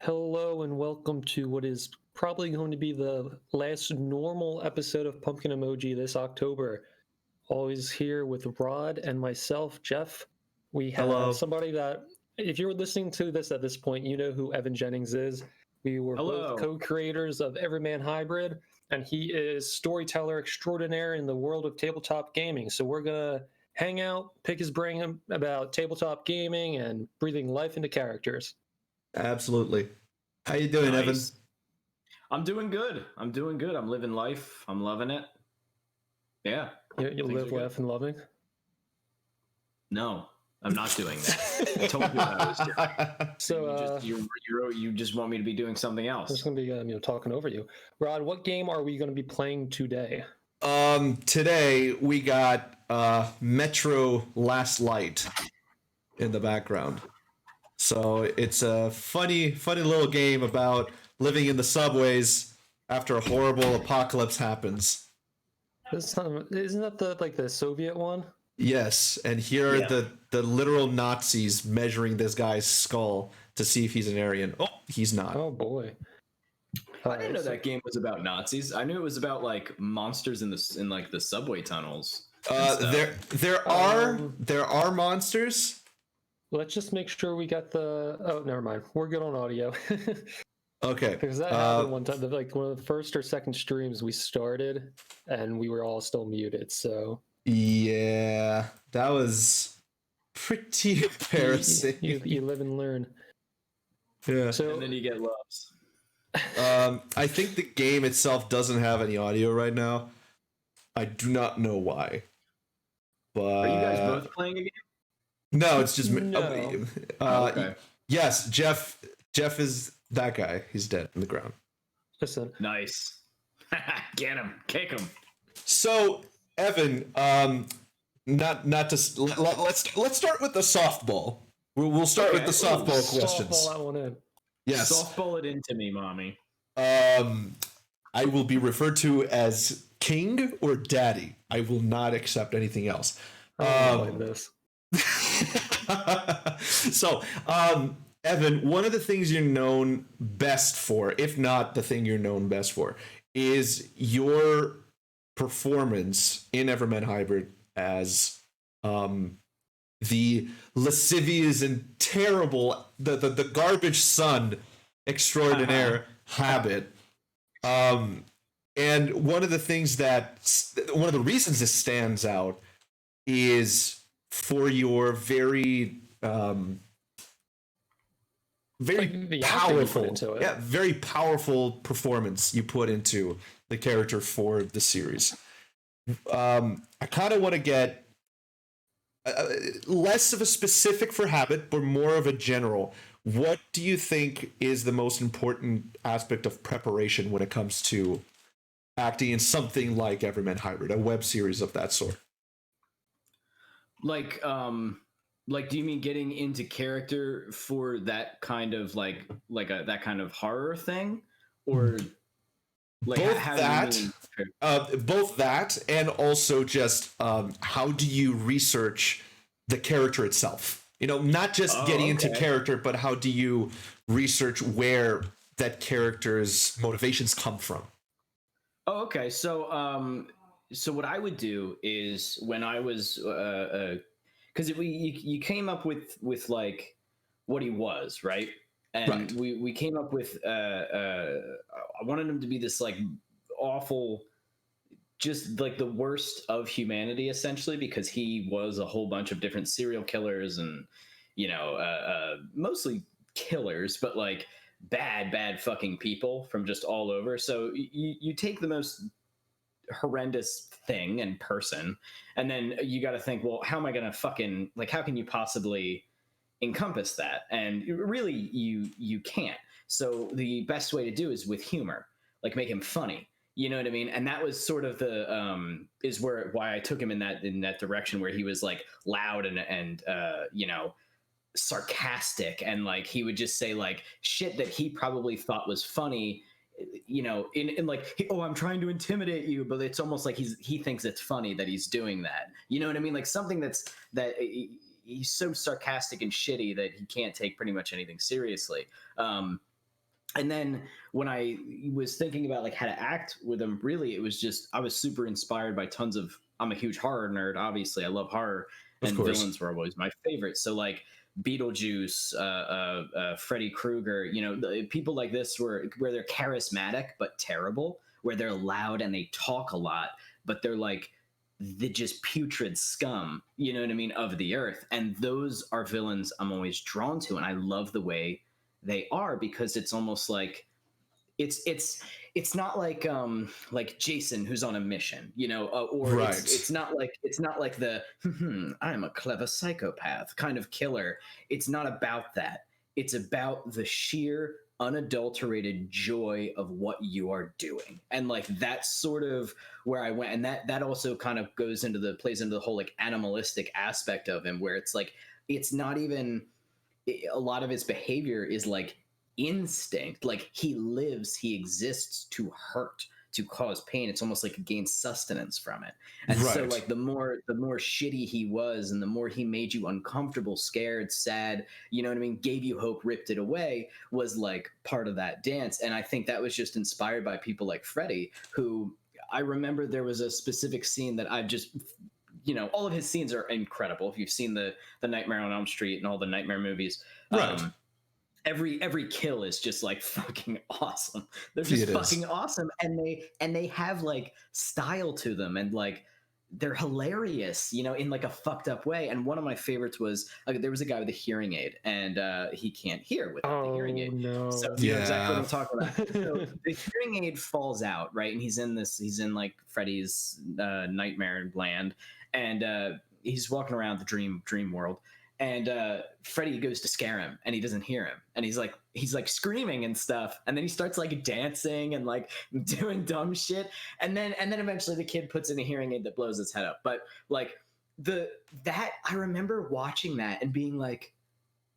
Hello and welcome to what is probably going to be the last normal episode of Pumpkin Emoji this October. Always here with Rod and myself, Jeff. We have Hello. somebody that, if you're listening to this at this point, you know who Evan Jennings is. We were both co-creators of EverymanHYBRID, and he is storyteller extraordinaire in the world of tabletop gaming. So we're going to hang out, pick his brain about tabletop gaming and breathing life into characters. Absolutely. How you doing, Evan? I'm doing good. I'm living life. I'm loving it. Yeah. You live, laugh, and loving? No, I'm not doing that. I told you what I was doing. So you just want me to be doing something else. I'm just going to be talking over you. Rod, what game are we going to be playing today? Today we got Metro Last Light in the background. So it's a funny little game about living in the subways after a horrible apocalypse happens. Isn't that the Soviet one? Yes, and here are the literal Nazis measuring this guy's skull to see if he's an Aryan. Oh, he's not. Oh boy. I didn't know that game was about Nazis. I knew it was about like monsters in the subway tunnels. There are monsters. Let's just make sure we got the... Oh, never mind. We're good on audio. Okay. Because that happened one time. Like one of the first or second streams we started, and we were all still muted, so... Yeah, that was pretty embarrassing. You live and learn. Yeah. So, and then you get loves. I think the game itself doesn't have any audio right now. I do not know why. But... Are you guys both playing a game? No, it's just me. No. Okay. Yes, Jeff is that guy. He's dead in the ground. Listen. Nice. Get him. Kick him. So, Evan, not to let's start with the softball. We'll start with the softball questions. Softball that one in. Yes. Softball it into me, mommy. I will be referred to as King or Daddy. I will not accept anything else. I don't like this. So, Evan, one of the things you're known best for, if not the thing you're known best for, is your performance in EverymanHYBRID as the lascivious and terrible, the garbage son extraordinaire Habit. And one of the reasons this stands out is for your very powerful, very powerful performance you put into the character for the series. I kind of want to get less of a specific for Habit, but more of a general. What do you think is the most important aspect of preparation when it comes to acting in something like EverymanHYBRID, a web series of that sort? Like, do you mean getting into character for that kind of that kind of horror thing, or like both that and also just how do you research the character itself? Not just getting into character, but how do you research where that character's motivations come from? Oh, okay. So what I would do is when I was, because you came up with like what he was, right? And right. we came up with I wanted him to be this like awful, just like the worst of humanity essentially, because he was a whole bunch of different serial killers and mostly killers, but like bad fucking people from just all over. So you take the most horrendous thing and person, and then you got to think, well, how am I gonna fucking, like, how can you possibly encompass that? And really you can't. So the best way to do is with humor, like make him funny, you know what I mean? And that was sort of the is why I took him in that direction, where he was like loud and sarcastic, and like he would just say like shit that he probably thought was funny, in like, oh, I'm trying to intimidate you, but it's almost like he thinks it's funny that he's doing that. You know what I mean? Like something that he's so sarcastic and shitty that he can't take pretty much anything seriously. And then when I was thinking about like how to act with them, really, it was just I was super inspired by tons of. I'm a huge horror nerd. Obviously, I love horror, and villains were always my favorite. So like Beetlejuice, Freddy Krueger, you know, people like this where they're charismatic but terrible, where they're loud and they talk a lot, but they're like the just putrid scum, you know what I mean, of the earth. And those are villains I'm always drawn to, and I love the way they are because it's almost like it's not like Jason who's on a mission, you know, or Right. it's not like the I'm a clever psychopath kind of killer. It's not about that. It's about the sheer unadulterated joy of what you are doing, and like that's sort of where I went, and that also kind of plays into the whole like animalistic aspect of him, where it's like it's not even a lot of his behavior is like instinct. Like he exists to hurt, to cause pain. It's almost like he gains sustenance from it. And so like the more shitty he was, and the more he made you uncomfortable, scared, sad, you know what I mean, gave you hope, ripped it away, was like part of that dance. And I think that was just inspired by people like Freddy, who I remember there was a specific scene that I've just, you know, all of his scenes are incredible. If you've seen the Nightmare on Elm Street and all the Nightmare movies, every kill is just like fucking awesome. They're just fucking awesome, and they have like style to them, and like they're hilarious, you know, in like a fucked up way. And one of my favorites was there was a guy with a hearing aid, and he can't hear without the hearing aid. No. So you know exactly what I'm talking about. So the hearing aid falls out, right? And he's in like Freddy's nightmare land, and he's walking around the dream world. And Freddy goes to scare him, and he doesn't hear him, and he's like screaming and stuff, and then he starts like dancing and like doing dumb shit, and then eventually the kid puts in a hearing aid that blows his head up. But like that I remember watching that and being like,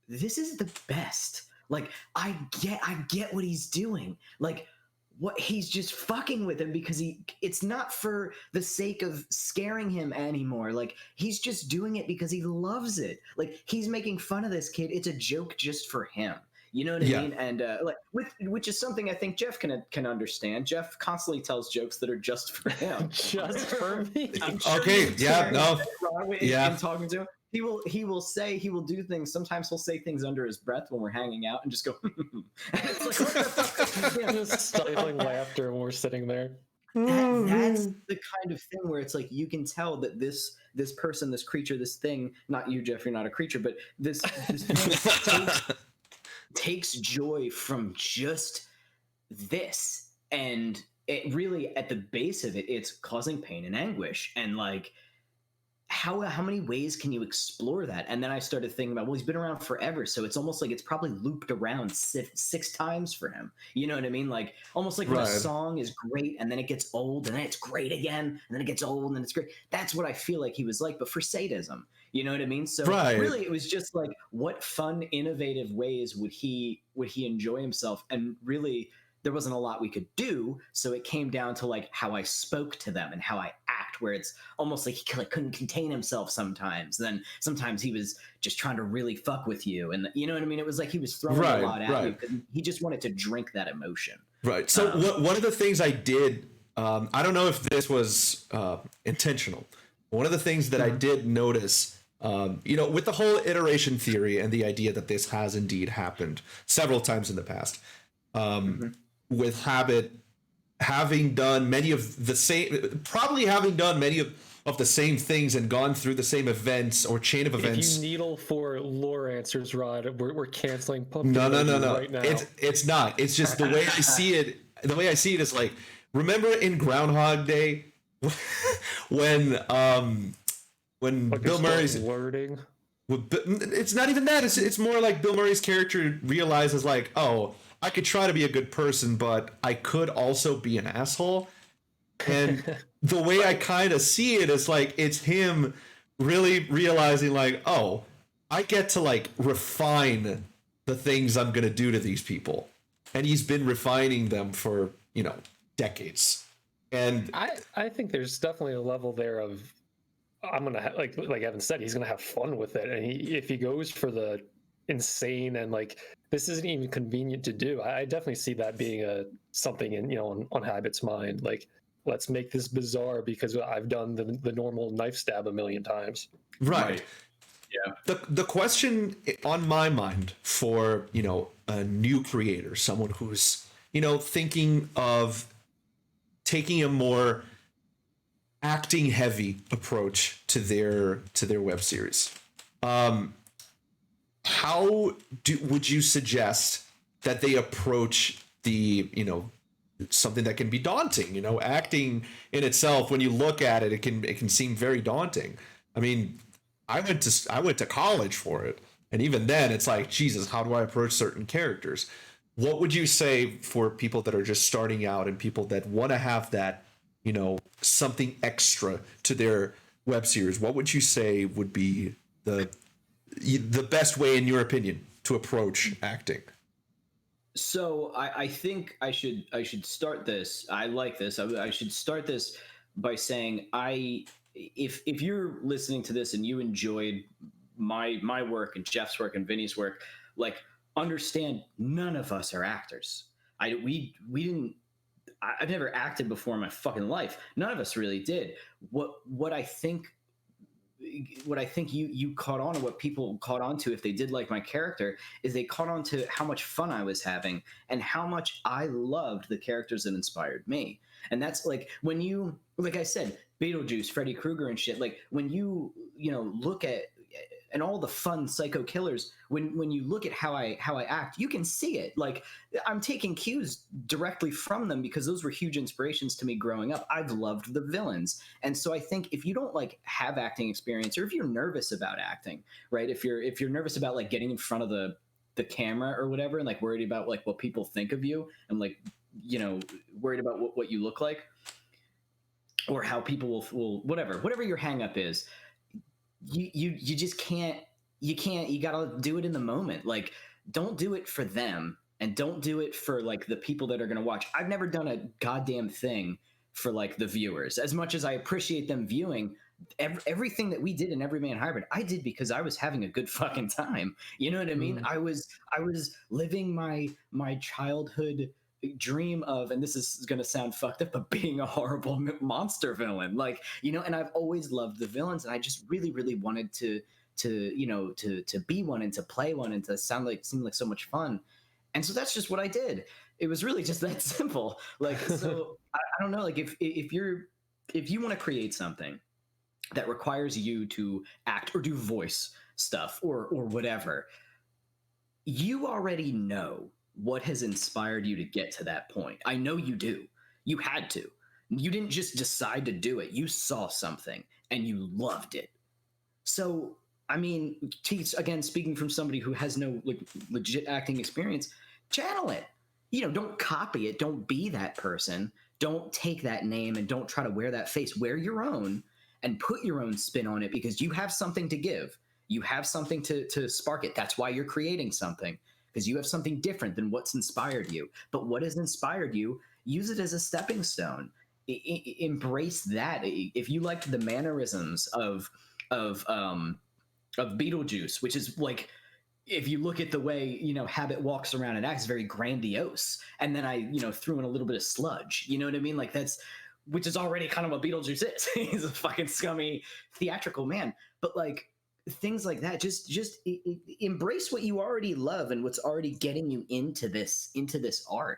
this is the best. Like I get what he's doing. Like what he's just fucking with him because it's not for the sake of scaring him anymore. Like he's just doing it because he loves it. Like he's making fun of this kid. It's a joke just for him. You know what I mean? And like which is something I think Jeff can understand. Jeff constantly tells jokes that are just for him. Just for me. Okay. Yeah. No. In talking to him. He will do things. Sometimes he'll say things under his breath when we're hanging out and just go. And it's like, what the fuck? Yeah. Just stifling laughter when we're sitting there. That's the kind of thing where it's like you can tell that this person, this creature, this thing, not you, Jeff, you're not a creature, but this thing takes joy from just this. And it really, at the base of it, it's causing pain and anguish. And like, how many ways can you explore that? And then I started thinking about, well, he's been around forever, so it's almost like it's probably looped around six times for him. You know what I mean? Like almost like when a song is great and then it gets old and then it's great again and then it gets old and then it's great. That's what I feel like he was like, but for sadism. You know what I mean? So really, it was just like, what fun, innovative ways would he enjoy himself? And really, there wasn't a lot we could do, so it came down to like how I spoke to them and how I act, where it's almost like he couldn't contain himself sometimes. Then sometimes he was just trying to really fuck with you, and you know what I mean. It was like he was throwing a lot at you because he just wanted to drink that emotion. Right. So one of the things I did, I don't know if this was intentional. One of the things that I did notice, you know, with the whole iteration theory and the idea that this has indeed happened several times in the past. With Habit having done many of the same, probably having done many of the same things and gone through the same events or chain of events. If you needle for lore answers, Rod, we're canceling Pumpkin No. right now. It's not. It's just the way I see it. The way I see it is like, remember in Groundhog Day when Bill Murray's wording. It's not even that. It's more like Bill Murray's character realizes like, oh, I could try to be a good person, but I could also be an asshole. And the way I kind of see it is like, it's him really realizing like, oh, I get to like refine the things I'm going to do to these people. And he's been refining them for, you know, decades. And I think there's definitely a level there of, I'm going to like Evan said, he's going to have fun with it. And if he goes for the insane and like this isn't even convenient to do. I definitely see that being something in on Habit's mind. Like, let's make this bizarre because I've done the normal knife stab a million times. Right. Yeah. The question on my mind for, a new creator, someone who's, thinking of taking a more acting heavy approach to their web series. How would you suggest that they approach the, something that can be daunting? Acting in itself, when you look at it, it can seem very daunting. I mean, I went to college for it, and even then, it's like, Jesus, how do I approach certain characters? What would you say for people that are just starting out and people that want to have that, something extra to their web series? What would you say would be the best way, in your opinion, to approach acting? So I think I should start this. I like this. I should start this by saying if you're listening to this and you enjoyed my work and Jeff's work and Vinny's work, like, understand none of us are actors. We didn't. I've never acted before in my fucking life. None of us really did. What I think you caught on, or what people caught on to if they did like my character, is they caught on to how much fun I was having and how much I loved the characters that inspired me. And that's like, when you, like I said, Beetlejuice, Freddy Krueger and shit, like when you look at and all the fun psycho killers, when you look at how I act, you can see it. Like, I'm taking cues directly from them because those were huge inspirations to me growing up. I've loved the villains. And so I think if you don't like have acting experience, or if you're nervous about acting, right? If you're nervous about like getting in front of the camera or whatever, and like worried about like what people think of you, and like, worried about what you look like, or how people will whatever your hang up is, you just can't, you gotta do it in the moment. Like, don't do it for them, and don't do it for like the people that are gonna watch. I've never done a goddamn thing for like the viewers. As much as I appreciate them viewing, everything that we did in Everyman Hybrid, I did because I was having a good fucking time. You know what I mean? I was living my childhood dream of, and this is going to sound fucked up, but being a horrible monster villain, like, and I've always loved the villains, and I just really, really wanted to be one, and to play one, and to seem like so much fun. And so that's just what I did. It was really just that simple. Like, so I don't know, like if you want to create something that requires you to act or do voice stuff or whatever, you already know what has inspired you to get to that point. I know you do. You had to. You didn't just decide to do it. You saw something and you loved it. So, I mean, again, speaking from somebody who has no legit acting experience, channel it. Don't copy it. Don't be that person. Don't take that name and don't try to wear that face. Wear your own and put your own spin on it, because you have something to give. You have something to spark it. That's why you're creating something. Because you have something different than what's inspired you. But what has inspired you, use it as a stepping stone. Embrace that. If you liked the mannerisms of Beetlejuice, which is like, if you look at the way Habit walks around and acts, very grandiose, and then I threw in a little bit of sludge. You know what I mean? Like, which is already kind of what Beetlejuice is. He's a fucking scummy theatrical man. But like, things like that, just embrace what you already love and what's already getting you into this art,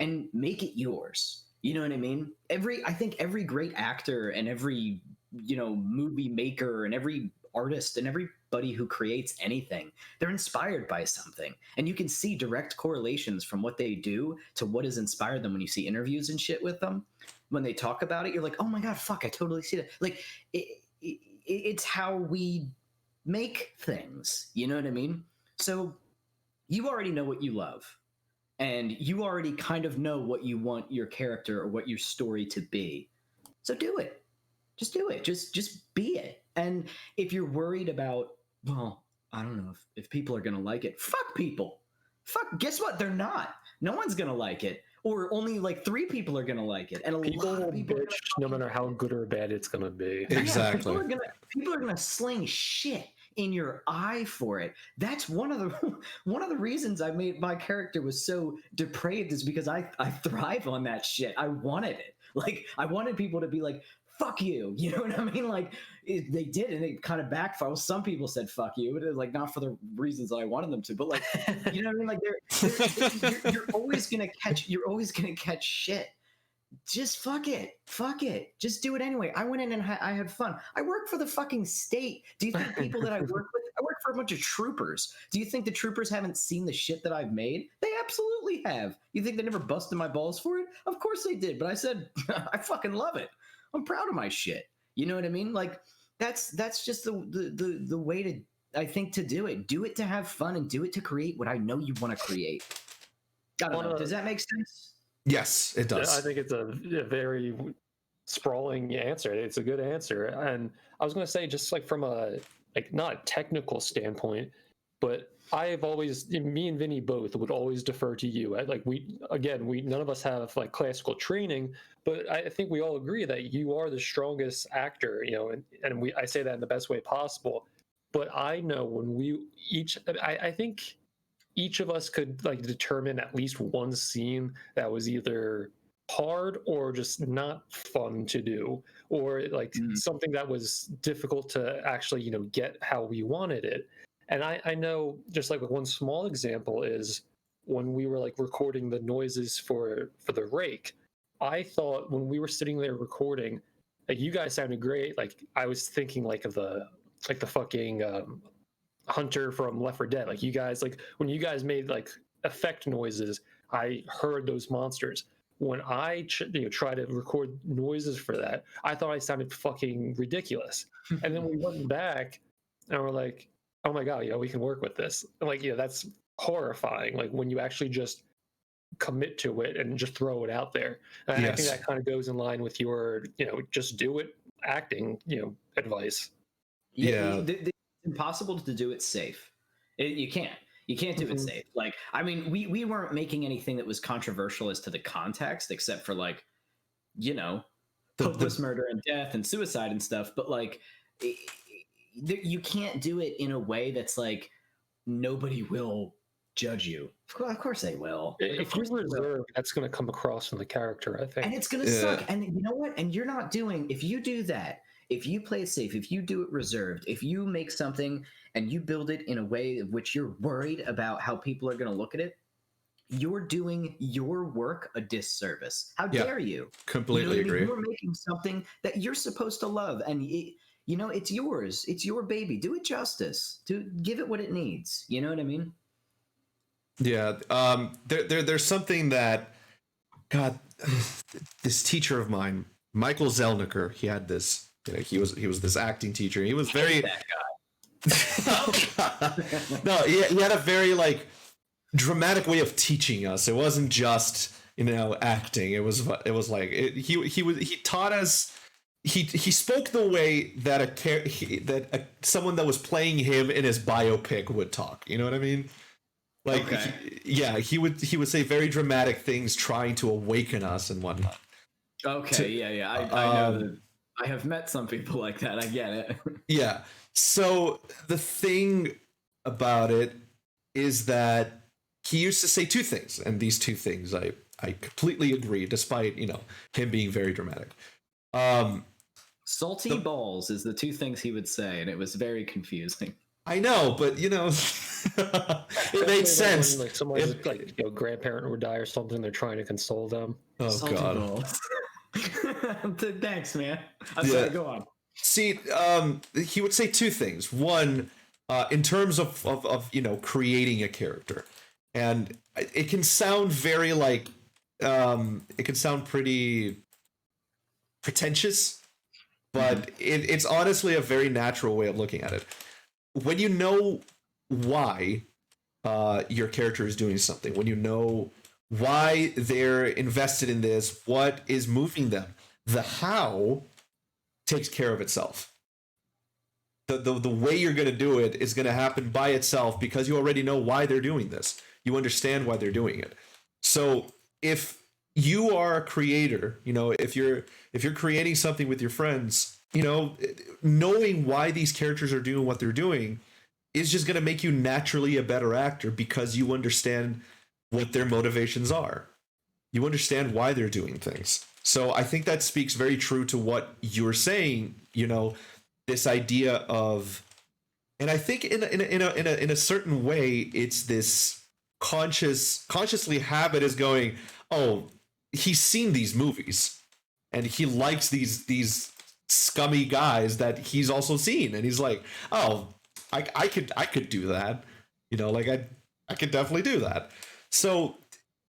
and make it yours. You know what I mean? I think every great actor and every movie maker and every artist and everybody who creates anything, they're inspired by something, and you can see direct correlations from what they do to what has inspired them. When you see interviews and shit with them, when they talk about it, you're like, oh my god, fuck, I totally see that. Like, it's how we make things, you know what I mean? So you already know what you love, and you already kind of know what you want your character or what your story to be. So do it. Just do it. Just be it. And if you're worried about, well, I don't know if people are going to like it, fuck people. Fuck, guess what? They're not. No one's going to like it. Or only like 3 people are going to like it. And people will bitch no matter how good or bad it's going to be. Exactly. People are going to sling shit in your eye for it. That's one of the one of the reasons I made my character was so depraved is because I thrive on that shit. I wanted it. Like I wanted people to be like, fuck you. You know what I mean? Like they did, and it kind of backfired. Well, some people said fuck you, but it was like not for the reasons that I wanted them to. But like, you know what I mean? Like you're always gonna catch shit. Just fuck it. Just do it anyway. I went in and I had fun. I work for the fucking state. Do you think people that I work with? I work for a bunch of troopers. Do you think the troopers haven't seen the shit that I've made? They absolutely have. You think they never busted my balls for it? Of course they did. But I said I fucking love it. I'm proud of my shit. You know what I mean? Like that's just the way to, I think, to do it. Do it to have fun and do it to create what I know you want to create. I don't know. Does that make sense? Yes, it does. I think it's a very sprawling answer. It's a good answer. And I was going to say, just like from a, like, not a technical standpoint, but I've always, me and Vinny both would always defer to you. Like we none of us have like classical training, but I think we all agree that you are the strongest actor, you know, and I say that in the best way possible. But I know when we each, I think each of us could like determine at least one scene that was either hard or just not fun to do, or like something that was difficult to actually, you know, get how we wanted it. And I know just like one small example is when we were like recording the noises for the rake. I thought when we were sitting there recording, like you guys sounded great. Like I was thinking like of the fucking Hunter from Left 4 Dead. Like you guys, like when you guys made like effect noises, I heard those monsters. When I try to record noises for that, I thought I sounded fucking ridiculous. And then we went back and we're like, oh my God, you know, we can work with this. And like, you know, that's horrifying. Like when you actually just commit to it and just throw it out there. And yes. I think that kind of goes in line with your, you know, just do it acting, you know, advice. Yeah. It's impossible to do it safe. You can't do it safe. Like, I mean, we weren't making anything that was controversial as to the context, except for like, you know, hopeless murder and death and suicide and stuff. But like, you can't do it in a way that's like, nobody will judge you. Of course they will. If you're reserved, that's going to come across in the character, I think. And it's going to suck. And you know what? And you're not doing, if you do that, if you play it safe, if you do it reserved, if you make something and you build it in a way of which you're worried about how people are going to look at it, you're doing your work a disservice. How dare you? Completely agree. You're making something that you're supposed to love, and you know, it's yours. It's your baby. Do it justice. Give it what it needs. You know what I mean? Yeah. There's something that, God, this teacher of mine, Michael Zelniker, he had this. You know, he was this acting teacher. He was very. That guy. No, he had a very like dramatic way of teaching us. It wasn't just, you know, acting. It was like he taught us. He spoke the way that someone that was playing him in his biopic would talk. You know what I mean? Like, okay. He would say very dramatic things, trying to awaken us and whatnot. Okay, I know that. I have met some people like that. I get it. Yeah. So the thing about it is that he used to say two things, and these two things I completely agree, despite, you know, him being very dramatic. Salty balls is the two things he would say, and it was very confusing. I know, but you know, it made sense. When, like someone's like, you know, grandparent would die or something, they're trying to console them. Oh Salty God. Balls. Thanks, man. I'm sorry, go on. See, he would say two things. One, in terms of you know, creating a character, and it can sound very like it can sound pretty pretentious, but it's honestly a very natural way of looking at it. When you know why your character is doing something, when you know why they're invested in this, what is moving them, the how takes care of itself. The way you're going to do it is going to happen by itself because you already know why they're doing this. You understand why they're doing it. So if you are a creator, you know, if you're creating something with your friends, you know, knowing why these characters are doing what they're doing is just going to make you naturally a better actor because you understand what their motivations are. You understand why they're doing things. So I think that speaks very true to what you're saying, you know, this idea of, and I think in a certain way, it's this consciously habit is going, oh, he's seen these movies and he likes these scummy guys that he's also seen, and he's like, oh, I could do that, you know, like I could definitely do that. So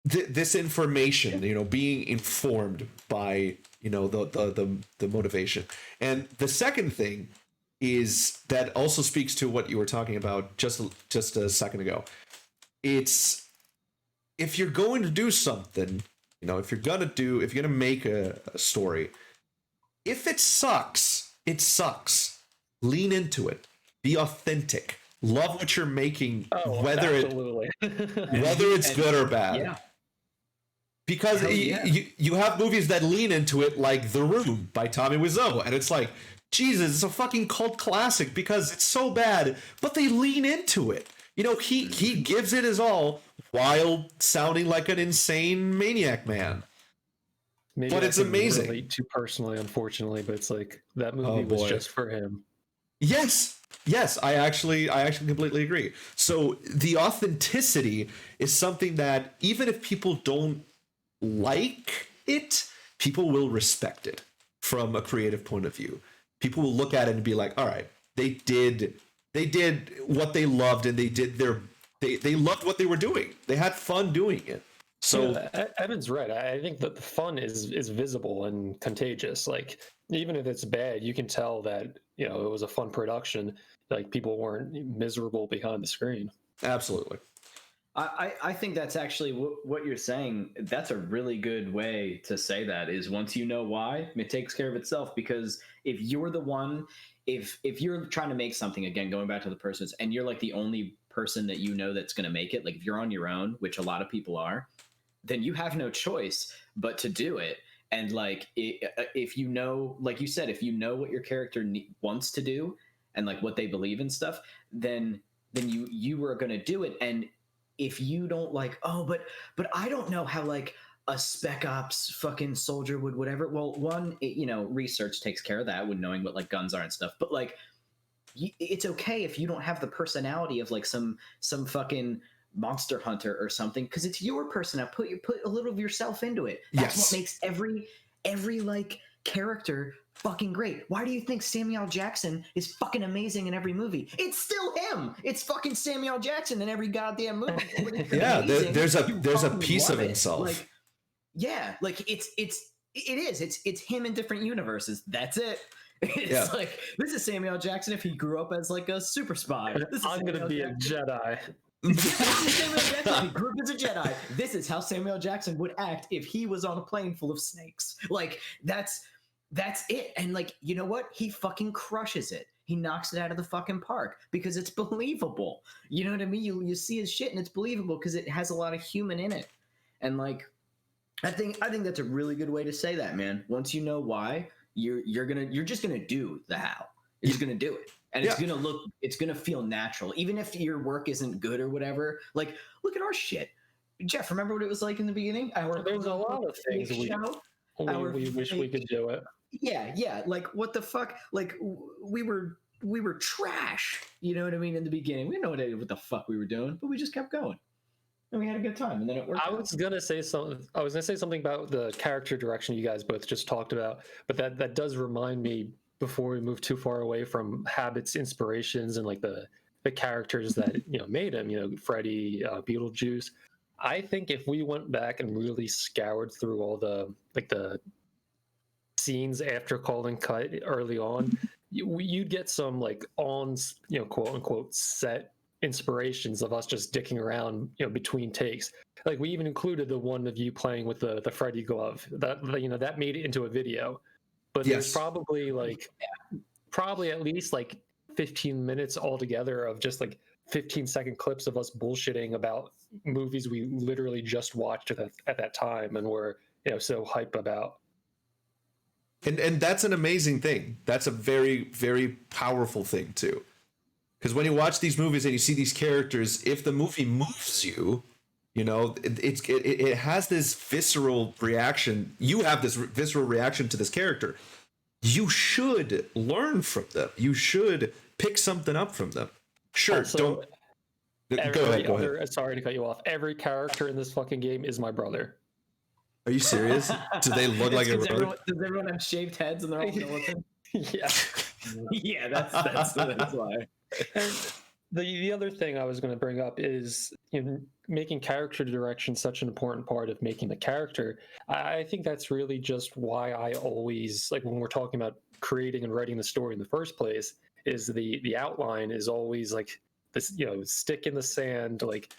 this information, you know, being informed by, you know, the motivation. And the second thing is that also speaks to what you were talking about just a second ago. It's, if you're going to do something, you know, if you're gonna make a story, if it sucks, it sucks. Lean into it. Be authentic. Love what you're making, whether it's good or bad. Yeah. Because you have movies that lean into it, like The Room by Tommy Wiseau, and it's like, Jesus, it's a fucking cult classic because it's so bad, but they lean into it. You know, he gives it his all while sounding like an insane maniac man. Maybe but it's amazing. Relate too personally, unfortunately, but it's like that movie was just for him. Yes, I actually completely agree. So the authenticity is something that even if people don't like it, people will respect it from a creative point of view. People will look at it and be like, all right, they did what they loved, and they loved what they were doing. They had fun doing it. So yeah, Evan's right. I think that the fun is visible and contagious. Like, even if it's bad, you can tell that, you know, it was a fun production. Like, people weren't miserable behind the screen. Absolutely. I think that's actually what you're saying. That's a really good way to say that, is once you know why, it takes care of itself. Because if you're the one, if you're trying to make something, again, going back to the persons, and you're like the only person that you know that's going to make it, like if you're on your own, which a lot of people are, then you have no choice but to do it. And like, if you know, like you said, if you know what your character wants to do and like what they believe in stuff, then you are going to do it. And if you don't like, oh, but I don't know how like a spec ops fucking soldier would whatever. Well, one, you know, research takes care of that with knowing what like guns are and stuff. But like, it's okay if you don't have the personality of like some fucking monster hunter or something, because it's your personality. Put a little of yourself into it. That's what makes every like character fucking great. Why do you think Samuel L. Jackson is fucking amazing in every movie? It's still him. It's fucking Samuel L. Jackson in every goddamn movie. Yeah, there's a piece of himself. Like, yeah, like it's him in different universes. That's it. It's like, this is Samuel L. Jackson if he grew up as like a super spy. I'm gonna be a Jedi. This is Samuel L. Jackson if he grew up as a Jedi. This is how Samuel L. Jackson would act if he was on a plane full of snakes. Like, that's it. And like, you know what? He fucking crushes it. He knocks it out of the fucking park because it's believable. You know what I mean? You see his shit and it's believable because it has a lot of human in it. And like, I think that's a really good way to say that, man. Once you know why, you're just gonna do the how. You're just gonna do it. And it's gonna feel natural. Even if your work isn't good or whatever. Like, look at our shit. Jeff, remember what it was like in the beginning? There's a lot of things we wish we could do it. Yeah. Like, what the fuck? Like, we were trash. You know what I mean? In the beginning, we didn't know what the fuck we were doing, but we just kept going, and we had a good time, and then it worked. I was gonna say something about the character direction you guys both just talked about, but that does remind me, before we move too far away from habits, inspirations, and like the characters that, you know, made him, you know, Freddy, Beetlejuice. I think if we went back and really scoured through all the scenes after Call and Cut early on, you'd get some like on, you know, quote unquote set inspirations of us just dicking around, you know, between takes. Like, we even included the one of you playing with the Freddy glove that, you know, that made it into a video. But there's probably at least like 15 minutes altogether of just like 15-second clips of us bullshitting about movies we literally just watched at that time and were, you know, so hype about. And that's an amazing thing. That's a very, very powerful thing too. Because when you watch these movies and you see these characters, if the movie moves you, you know, it has this visceral reaction. You have this visceral reaction to this character. You should learn from them. You should pick something up from them. Sure, Also, don't. Go ahead. Sorry to cut you off. Every character in this fucking game is my brother. Are you serious? Do they look like a brother? Does everyone have shaved heads and they're all militant? Yeah. Yeah, that's why. And the other thing I was going to bring up is, you know, making character direction such an important part of making the character. I think that's really just why I always, like, when we're talking about creating and writing the story in the first place, is the outline is always like this, you know, stick in the sand, like,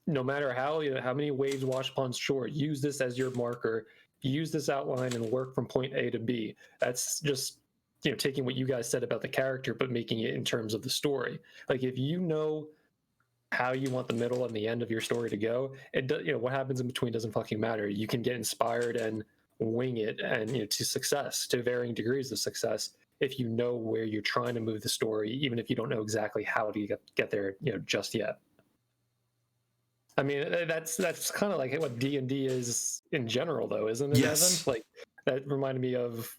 no matter how, you know, how many waves wash upon shore, use this as your marker, use this outline and work from point A to B. That's just, you know, taking what you guys said about the character, but making it in terms of the story. Like, if you know how you want the middle and the end of your story to go, it does, you know, what happens in between doesn't fucking matter. You can get inspired and wing it, and, you know, to success, to varying degrees of success, if you know where you're trying to move the story, even if you don't know exactly how to get there, you know, just yet. I mean, that's kind of like what D&D is in general, though, isn't it? Yes. Evan? Like, that reminded me of,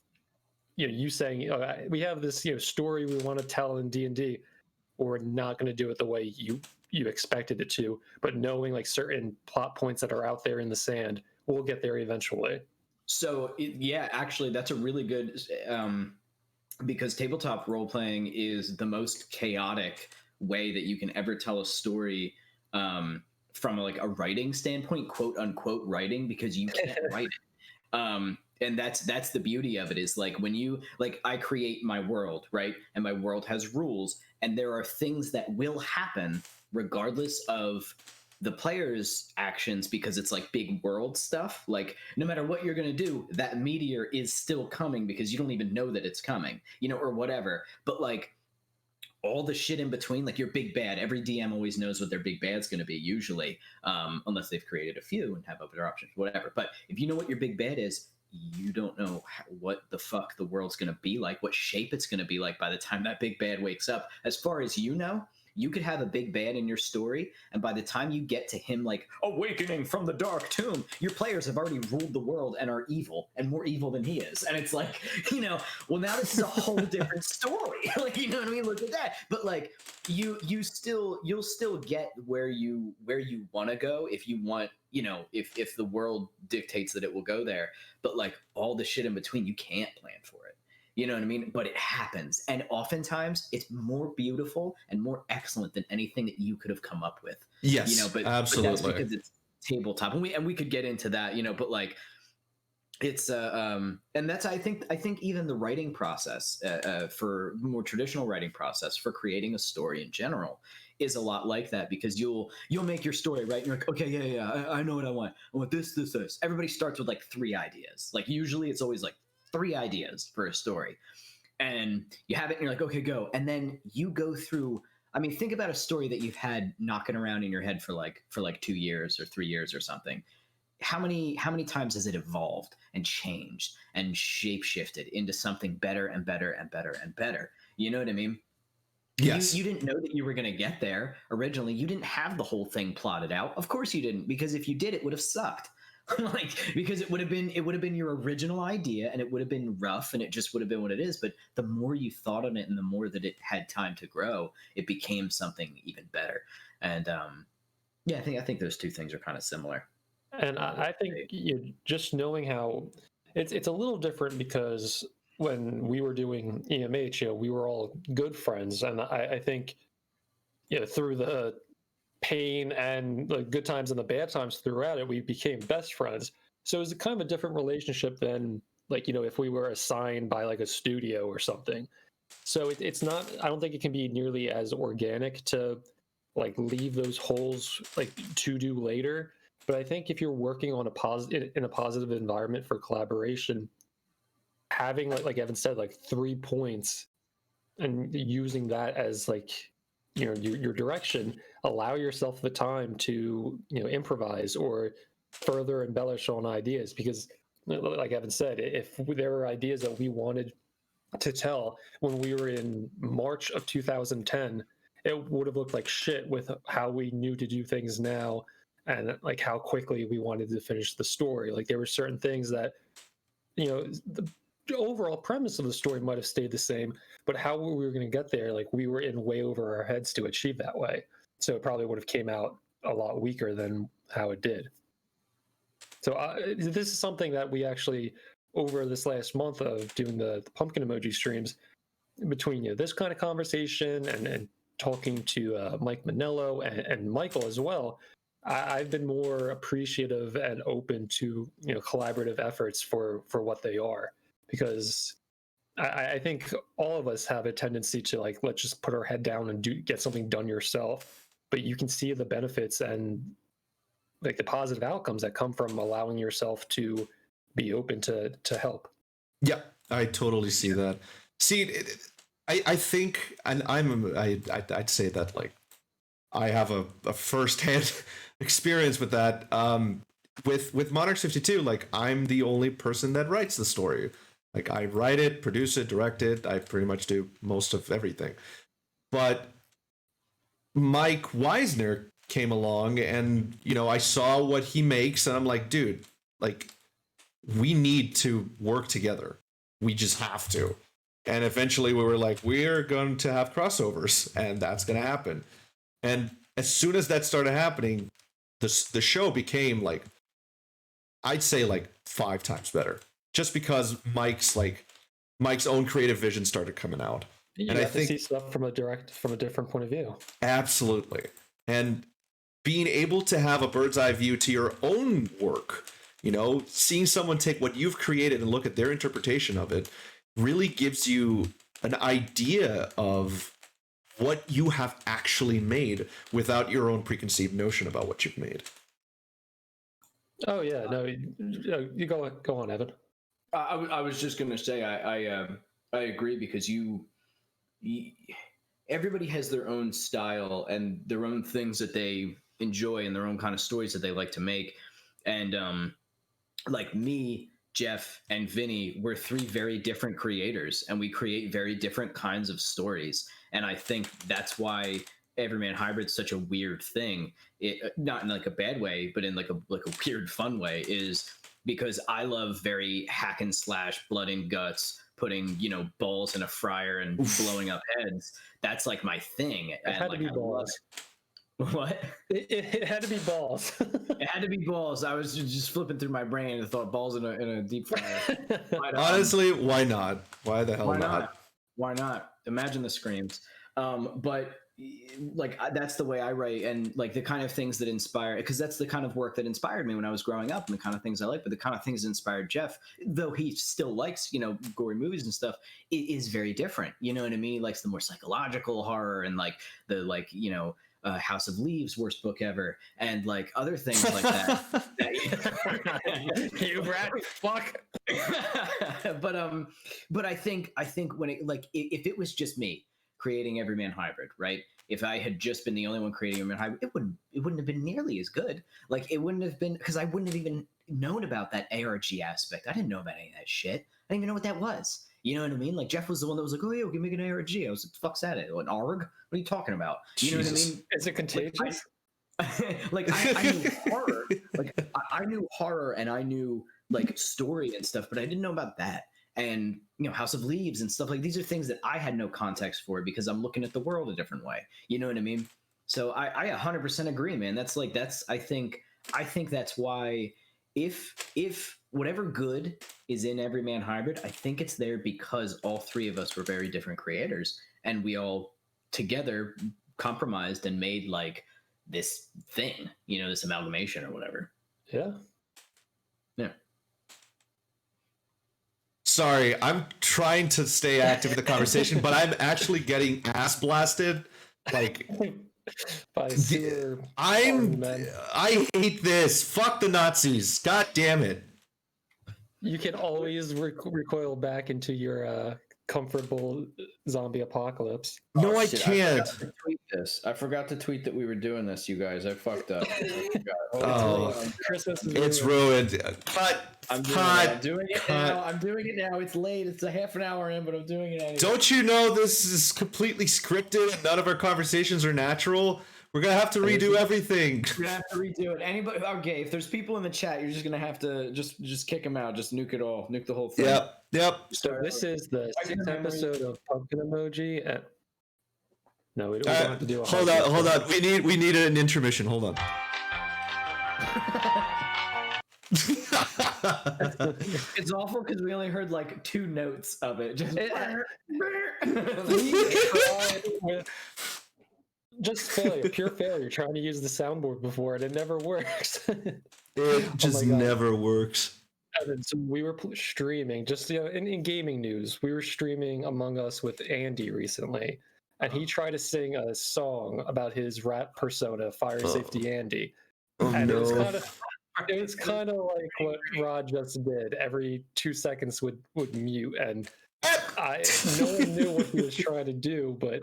you know, you saying, we have this, you know, story we want to tell in D&D, or we're not going to do it the way you expected it to, but knowing like certain plot points that are out there in the sand, we'll get there eventually. So yeah, actually, that's a really good, because tabletop role playing is the most chaotic way that you can ever tell a story, from like a writing standpoint, quote unquote writing, because you can't write it. And that's the beauty of it, is like, when you, like, I create my world, right? And my world has rules, and there are things that will happen regardless of the player's actions, because it's like big world stuff. Like, no matter what you're going to do, that meteor is still coming because you don't even know that it's coming, you know, or whatever. But like, all the shit in between, like your big bad, every DM always knows what their big bad's going to be, usually, unless they've created a few and have other options, whatever. But if you know what your big bad is, you don't know what the fuck the world's going to be like, what shape it's going to be like by the time that big bad wakes up. As far as you know, you could have a big bad in your story, and by the time you get to him, like, awakening from the dark tomb, your players have already ruled the world and are evil, and more evil than he is. And it's like, you know, well, now this is a whole different story. Like, you know what I mean? Look at that. But like, you'll still get where you want to go, if you want, you know, if the world dictates that it will go there. But like, all the shit in between, you can't plan for it. You know what I mean? But it happens. And oftentimes it's more beautiful and more excellent than anything that you could have come up with. Yes, you know, but absolutely. But that's because it's tabletop. And we could get into that, you know, but like, it's and that's, I think even the writing process, for more traditional writing process for creating a story in general, is a lot like that, because you'll make your story, right? And you're like, okay, yeah, I know what I want. I want this. Everybody starts with like 3 ideas. Like, usually it's always like 3 ideas for a story, and you have it and you're like, okay, go. And then you go through, I mean, think about a story that you've had knocking around in your head for like 2 years or 3 years or something. How many times has it evolved and changed and shape shifted into something better and better and better and better? You know what I mean? Yes. You didn't know that you were going to get there originally. You didn't have the whole thing plotted out. Of course you didn't, because if you did, it would have sucked. Like, because it would have been your original idea, and it would have been rough, and it just would have been what it is. But the more you thought on it, and the more that it had time to grow, it became something even better. And yeah, I think those 2 things are kind of similar. And I think, you just knowing how it's a little different, because when we were doing EMH, you know, we were all good friends, and I think, you know, through the pain and the good times and the bad times throughout it, we became best friends. So it was kind of a different relationship than, like, you know, if we were assigned by like a studio or something. So it's not, I don't think it can be nearly as organic to like leave those holes like to do later. But I think if you're working on in a positive environment for collaboration, having like Evan said, like 3 points, and using that as like, you know, your direction, allow yourself the time to, you know, improvise or further embellish on ideas, because like Evan said, if there were ideas that we wanted to tell when we were in March of 2010, it would have looked like shit with how we knew to do things now and like how quickly we wanted to finish the story. Like there were certain things that, the overall premise of the story might have stayed the same, but how we were going to get there, like we were in way over our heads to achieve that way. So it probably would have came out a lot weaker than how it did. So this is something that we actually, over this last month of doing the pumpkin emoji streams, between this kind of conversation and talking to Mike Manello and Michael as well, I've been more appreciative and open to collaborative efforts for what they are, because I think all of us have a tendency to like, let's just put our head down and get something done yourself, but you can see the benefits and like the positive outcomes that come from allowing yourself to be open to help. Yeah, I totally see that. See, I think, and I'd say that like I have a firsthand experience with that. With Monarchs 52, like I'm the only person that writes the story. Like I write it, produce it, direct it. I pretty much do most of everything. But Mike Weisner came along, and I saw what he makes, and I'm like, dude, like we need to work together. We just have to. And eventually we were like, we're going to have crossovers, and that's going to happen. And as soon as that started happening, the show became like, I'd say like 5 times better, just because Mike's own creative vision started coming out. And I think see stuff from a different point of view. Absolutely. And being able to have a bird's eye view to your own work, seeing someone take what you've created and look at their interpretation of it really gives you an idea of what you have actually made without your own preconceived notion about what you've made. Oh yeah, no, you go on, Evan. I was just going to say I agree, because everybody has their own style and their own things that they enjoy and their own kind of stories that they like to make. And like me, Jeff, and Vinny, we're 3 very different creators, and we create very different kinds of stories. And I think that's why Everyman Hybrid is such a weird thing. It, not in like a bad way, but in like a weird fun way, is because I love very hack and slash, blood and guts, putting balls in a fryer and blowing up heads. That's like my thing. It had to be balls. What? It had to be balls. It had to be balls. I was just flipping through my brain and thought balls in a deep fryer. Honestly, why not? Why the hell why not? Why not? Imagine the screams. But like that's the way I write, and like the kind of things that inspire, because that's the kind of work that inspired me when I was growing up, and the kind of things I like. But the kind of things that inspired Jeff, though he still likes gory movies and stuff, it is very different. You know what I mean? He likes the more psychological horror and like the House of Leaves, worst book ever, and like other things like that. You rat fuck. But I think when it if it was just me creating Everyman Hybrid, right? If I had just been the only one creating Everyman Hybrid, it wouldn't have been nearly as good. Like it wouldn't have been, because I wouldn't have even known about that ARG aspect. I didn't know about any of that shit. I didn't even know what that was. You know what I mean? Like Jeff was the one that was like, "Oh yeah, we can make an ARG." I was like, "Fuck's that? An ARG? What are you talking about?" You know what I mean? Is it contagious? I knew horror. Like I knew horror, and I knew like story and stuff, but I didn't know about that. And House of Leaves and stuff, like these are things that I had no context for, because I'm looking at the world a different way. You know what I mean? So I 100% agree, man. I think that's why if whatever good is in Everyman Hybrid, I think it's there because all 3 of us were very different creators, and we all together compromised and made like this thing, this amalgamation or whatever. Yeah. Sorry, I'm trying to stay active in the conversation, but I'm actually getting ass blasted. Like, I hate this. Fuck the Nazis. God damn it. You can always recoil back into your comfortable zombie apocalypse. No, I shit, can't. I forgot to tweet that we were doing this, you guys. I fucked up. Christmas is It's ruined. I'm doing it now. I'm doing it now. It's late. It's a half an hour in, but I'm doing it anyway. Don't you know this is completely scripted and none of our conversations are natural? We're gonna have to redo everything. We're gonna have to redo it. Anybody? Okay, if there's people in the chat, you're just gonna have to just kick them out. Just nuke it all. Nuke the whole thing. Yep. So this is the 6th episode of Pumpkin Emoji. No, we don't have to do. Hold on. We need an intermission. Hold on. It's awful because we only heard like 2 notes of it. Just failure, pure failure. Trying to use the soundboard before and it never works. It just never works. And so we were streaming, just in gaming news, we were streaming Among Us with Andy recently, and he tried to sing a song about his rap persona, Fire Safety Andy. And no. it was kind of like what Rod just did. Every 2 seconds would mute, and no one knew what he was trying to do, but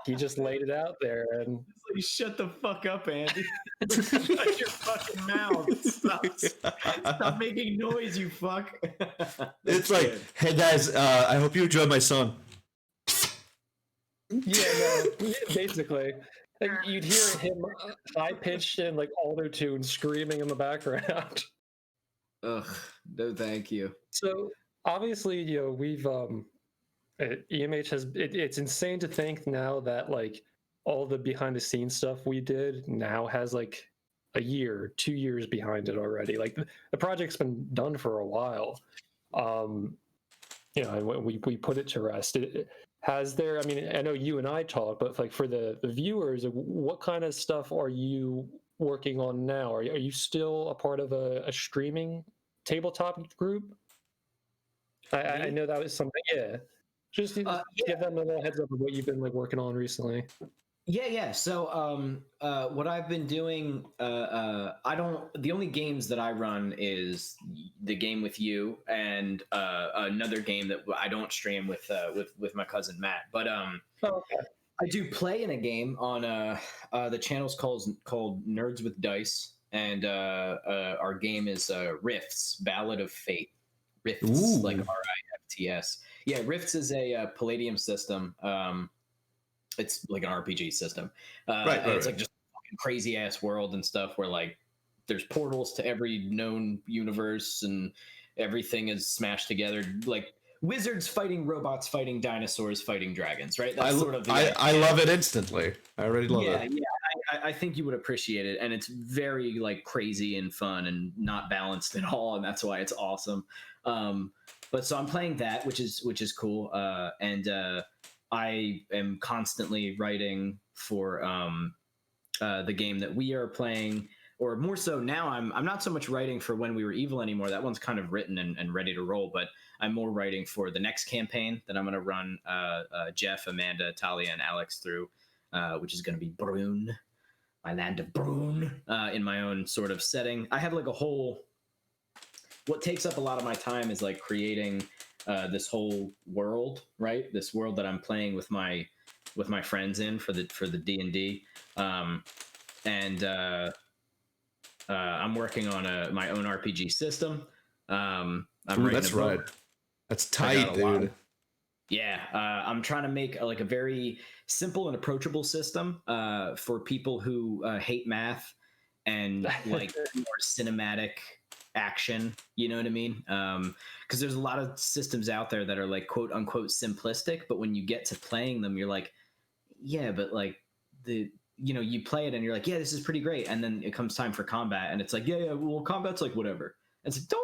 he just laid it out there. And like, shut the fuck up, Andy. Shut your fucking mouth. Stop making noise, you fuck. It's like, good. Hey guys, I hope you enjoyed my song. Yeah, no, basically. Like, you'd hear him high pitched and like auto tune screaming in the background. Ugh, no, thank you. So obviously, we've EMH has it's insane to think now that like all the behind the scenes stuff we did now has like a year, 2 years behind it already. Like the project's been done for a while. And we put it to rest. Has there, I mean, I know you and I talk, but like for the viewers, what kind of stuff are you working on now? Are you still a part of a streaming tabletop group? I know that was something, yeah. Just give them a little heads up of what you've been like working on recently. Yeah. So, what I've been doing, the only games that I run is the game with you and another game that I don't stream with my cousin Matt. But okay. I do play in a game on the channel's called Nerds with Dice, and our game is Rifts, Ballad of Fate. Rifts, Ooh. like RIFTS. Yeah, Rifts is a Palladium system. It's like an RPG system. Right. It's like just a fucking crazy ass world and stuff where like there's portals to every known universe and everything is smashed together. Like wizards fighting robots, fighting dinosaurs, fighting dragons, right? That's sort of I love it instantly. I already love it. Yeah. I think you would appreciate it. And it's very like crazy and fun and not balanced at all. And that's why it's awesome. But so I'm playing that, which is cool. And I am constantly writing for the game that we are playing, or more so now I'm not so much writing for When We Were Evil anymore. That one's kind of written and ready to roll, but I'm more writing for the next campaign that I'm going to run Jeff, Amanda, Talia, and Alex through, which is going to be Brune, my land of Brune, in my own sort of setting. I have like a whole... What takes up a lot of my time is like creating this whole world, right? This world that I'm playing with my friends in for the D&D, and I'm working on my own RPG system. That's right. That's tight, dude. Yeah, I'm trying to make a very simple and approachable system for people who hate math and like more cinematic action, you know what I mean? Because there's a lot of systems out there that are like quote unquote simplistic, but when you get to playing them, you're like, yeah, but like you play it and you're like, yeah, this is pretty great, and then it comes time for combat and it's like, yeah, well, combat's like whatever. And it's like,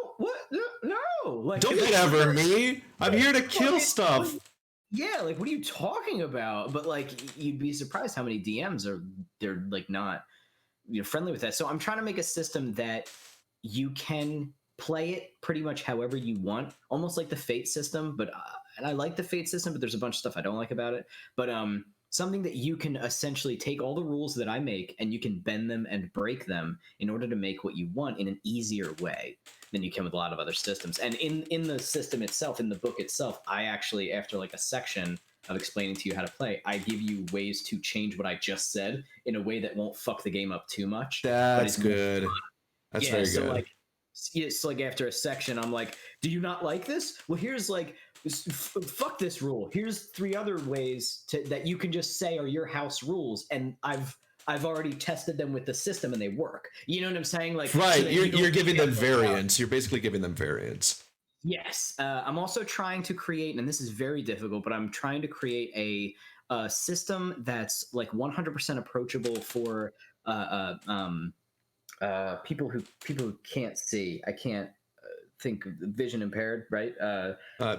no, like don't whatever me. I'm here to kill stuff. Yeah, like what are you talking about? But like you'd be surprised how many DMs they're like not friendly with that. So I'm trying to make a system that you can play it pretty much however you want, almost like the Fate system. But and I like the Fate system, but there's a bunch of stuff I don't like about it. But something that you can essentially take all the rules that I make and you can bend them and break them in order to make what you want in an easier way than you can with a lot of other systems. And in the system itself, in the book itself, I actually, after like a section of explaining to you how to play, I give you ways to change what I just said in a way that won't fuck the game up too much. That's good. That's very good. Like, it's like after a section, I'm like, do you not like this? Well, here's like, fuck this rule. Here's 3 other ways that you can just say are your house rules, and I've already tested them with the system and they work. You know what I'm saying? Like, right, so you're giving them variants. You're basically giving them variants. Yes, I'm also trying to create, and this is very difficult, but I'm trying to create a system that's like 100% approachable for people who can't see. I can't think vision impaired, right?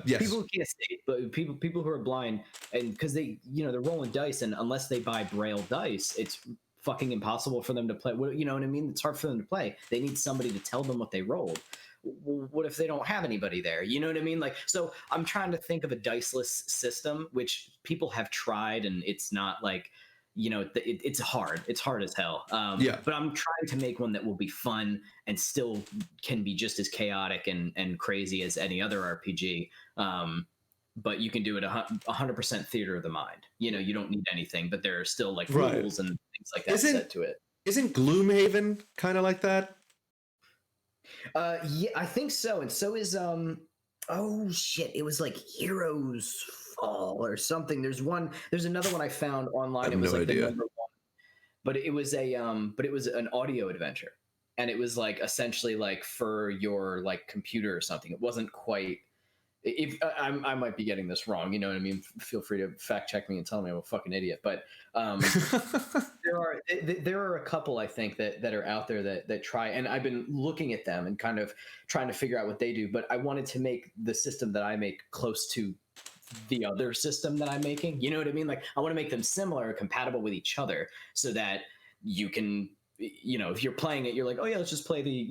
Yes. People who can't see, but people who are blind, and because they're rolling dice, and unless they buy Braille dice, it's fucking impossible for them to play. You know what I mean? It's hard for them to play. They need somebody to tell them what they rolled. What if they don't have anybody there? You know what I mean? Like, so I'm trying to think of a diceless system, which people have tried, and it's not like, it's hard. It's hard as hell. But I'm trying to make one that will be fun and still can be just as chaotic and crazy as any other RPG. But you can do it 100% theater of the mind. You don't need anything, but there are still like rules and things like that set to it. Isn't Gloomhaven kind of like that? Yeah, I think so. And so is oh shit, it was like Heroes Fall or something. There's another one I found online. It was like the number 1. But it was an audio adventure. And it was like essentially like for your like computer or something. It wasn't quite, if I might be getting this wrong, you know what I mean? Feel free to fact check me and tell me I'm a fucking idiot. But there are a couple, I think, that are out there that try, and I've been looking at them and kind of trying to figure out what they do. But I wanted to make the system that I make close to the other system that I'm making. You know what I mean? Like, I want to make them similar, compatible with each other, so that you can, if you're playing it, you're like, oh yeah, let's just play the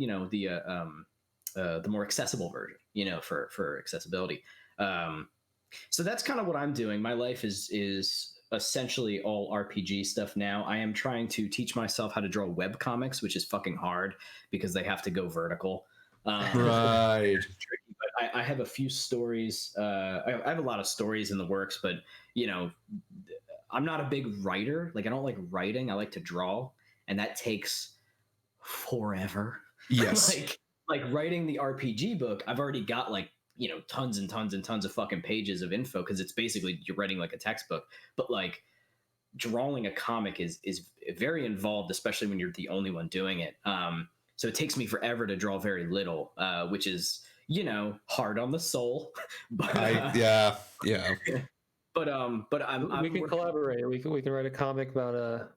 more accessible version, for accessibility. So that's kind of what I'm doing. My life is essentially all RPG stuff now. I am trying to teach myself how to draw web comics, which is fucking hard because they have to go vertical. Right. Tricky, but I have a few stories. I have a lot of stories in the works, but I'm not a big writer. Like, I don't like writing. I like to draw, and that takes forever. Yes. like writing the RPG book, I've already got like, tons and tons and tons of fucking pages of info, because it's basically you're writing like a textbook. But like drawing a comic is very involved, especially when you're the only one doing it. So it takes me forever to draw very little, which is, hard on the soul. But yeah. But we can collaborate. We can write a comic about a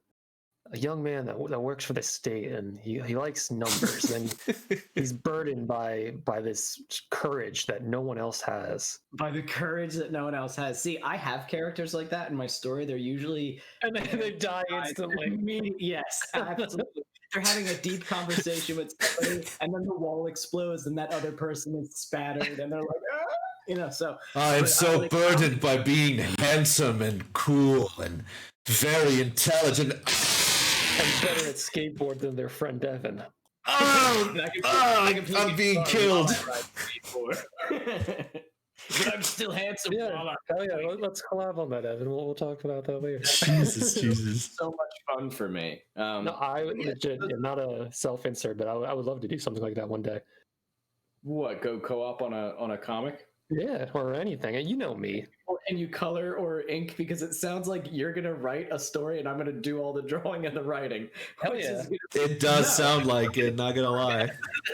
young man that works for the state, and he likes numbers, and he's burdened by this courage that no one else has. By the courage that no one else has. See, I have characters like that in my story. They're usually and then they die instantly. Yes, absolutely. They're having a deep conversation with somebody, and then the wall explodes, and that other person is spattered, and they're like, ah! So I am so burdened by being handsome and cool and very intelligent. And better at skateboard than their friend Devin. I'm being killed. But I'm still handsome. Yeah, hell yeah. Let's collab on that, Evan. We'll talk about that later. Jesus. So much fun for me. No, I legit, not a self-insert, but I would love to do something like that one day. What? Go co-op on a comic? Yeah, or anything. You know me. And you color or ink, because it sounds like you're gonna write a story and I'm gonna do all the drawing and the writing. Hell yeah. It does sound like it, not gonna lie.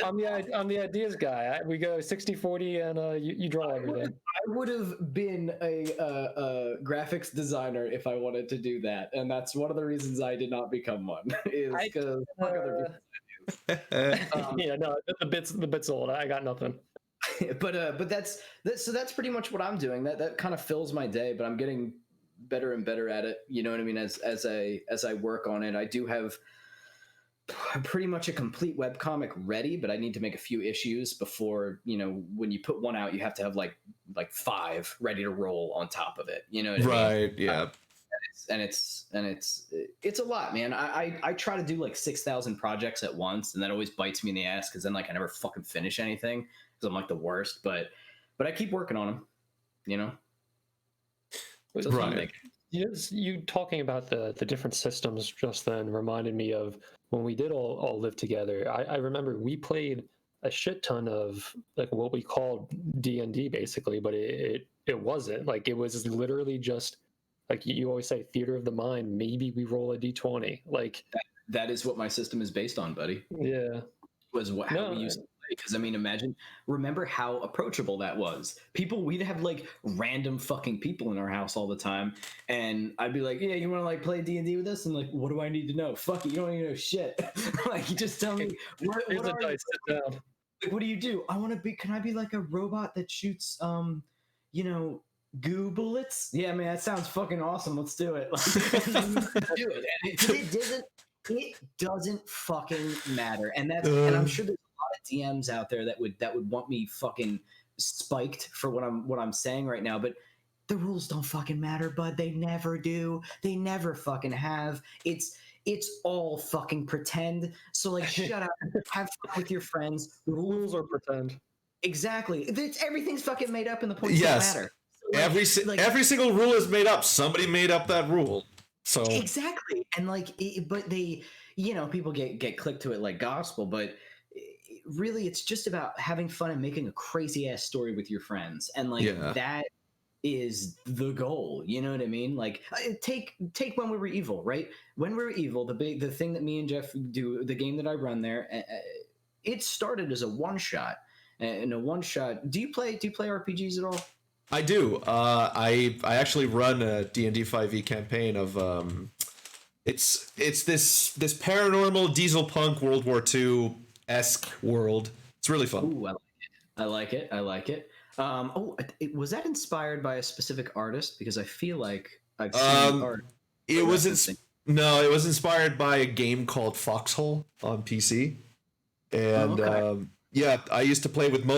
I'm the ideas guy. We go 60-40 and you draw everything. I would have been a graphics designer if I wanted to do that, and that's one of the reasons I did not become one. Is because yeah, no, the bit's old. I got nothing. but that's pretty much what I'm doing. That kind of fills my day, but I'm getting better and better at it. You know what I mean? As I work on it, I do have pretty much a complete webcomic ready, but I need to make a few issues before, when you put one out, you have to have like 5 ready to roll on top of it. You know what I mean? Right. Yeah. it's a lot, man. I try to do like 6,000 projects at once, and that always bites me in the ass because then like I never fucking finish anything because I'm like the worst. But I keep working on them, you know. So right. You talking about the different systems just then reminded me of when we did all live together. I remember we played a shit ton of like what we called D&D basically, but it wasn't. Like it was literally just like you always say, theater of the mind. Maybe we roll a d20. Like that is what my system is based on, buddy. Yeah. Was how we used to play. Because I mean, remember how approachable that was. We'd have like random fucking people in our house all the time, and I'd be like, "Yeah, you want to like play D&D with us?" And like, what do I need to know? Fuck it, you don't even know shit. Like, you just tell me. What are you? Like, what do you do? I want to be. Can I be like a robot that shoots, goo bullets? Yeah, man, that sounds fucking awesome. Let's do it. Like, do it. And it doesn't fucking matter, and and I'm sure there's a lot of DMs out there that would want me fucking spiked for what I'm saying right now, but the rules don't fucking matter, bud. They never do. They never fucking have. It's all fucking pretend. So like, shut up, have fun with your friends. The rules are pretend. Exactly. Everything's fucking made up, and the points don't matter. So like, every single rule is made up. Somebody made up that rule. So exactly, and like, but they, people get clicked to it like gospel, but really, it's just about having fun and making a crazy ass story with your friends, and like that is the goal. You know what I mean? Like, take When We Were Evil, right? When We Were Evil, the thing that me and Jeff do, the game that I run there, it started as a one shot, and a one shot. Do you play RPGs at all? I do. I actually run a D&D 5e campaign of it's this paranormal diesel punk World War II-esque world. It's really fun. Ooh, I like it. Was that inspired by a specific artist? Because I feel like I've seen art. It was inspired by a game called Foxhole on PC, and yeah, I used to play with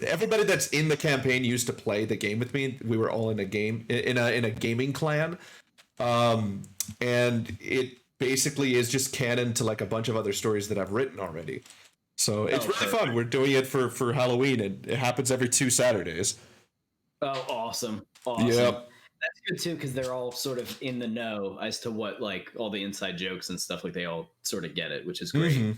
everybody that's in the campaign used to play the game with me. We were all in a gaming clan. And it basically is just canon to like a bunch of other stories that I've written already. So it's really fun. We're doing it for Halloween, and it happens every 2 Saturdays. Oh, awesome. Yep. That's good too, because they're all sort of in the know as to what, like, all the inside jokes and stuff. Like, they all sort of get it, which is great. Mm-hmm.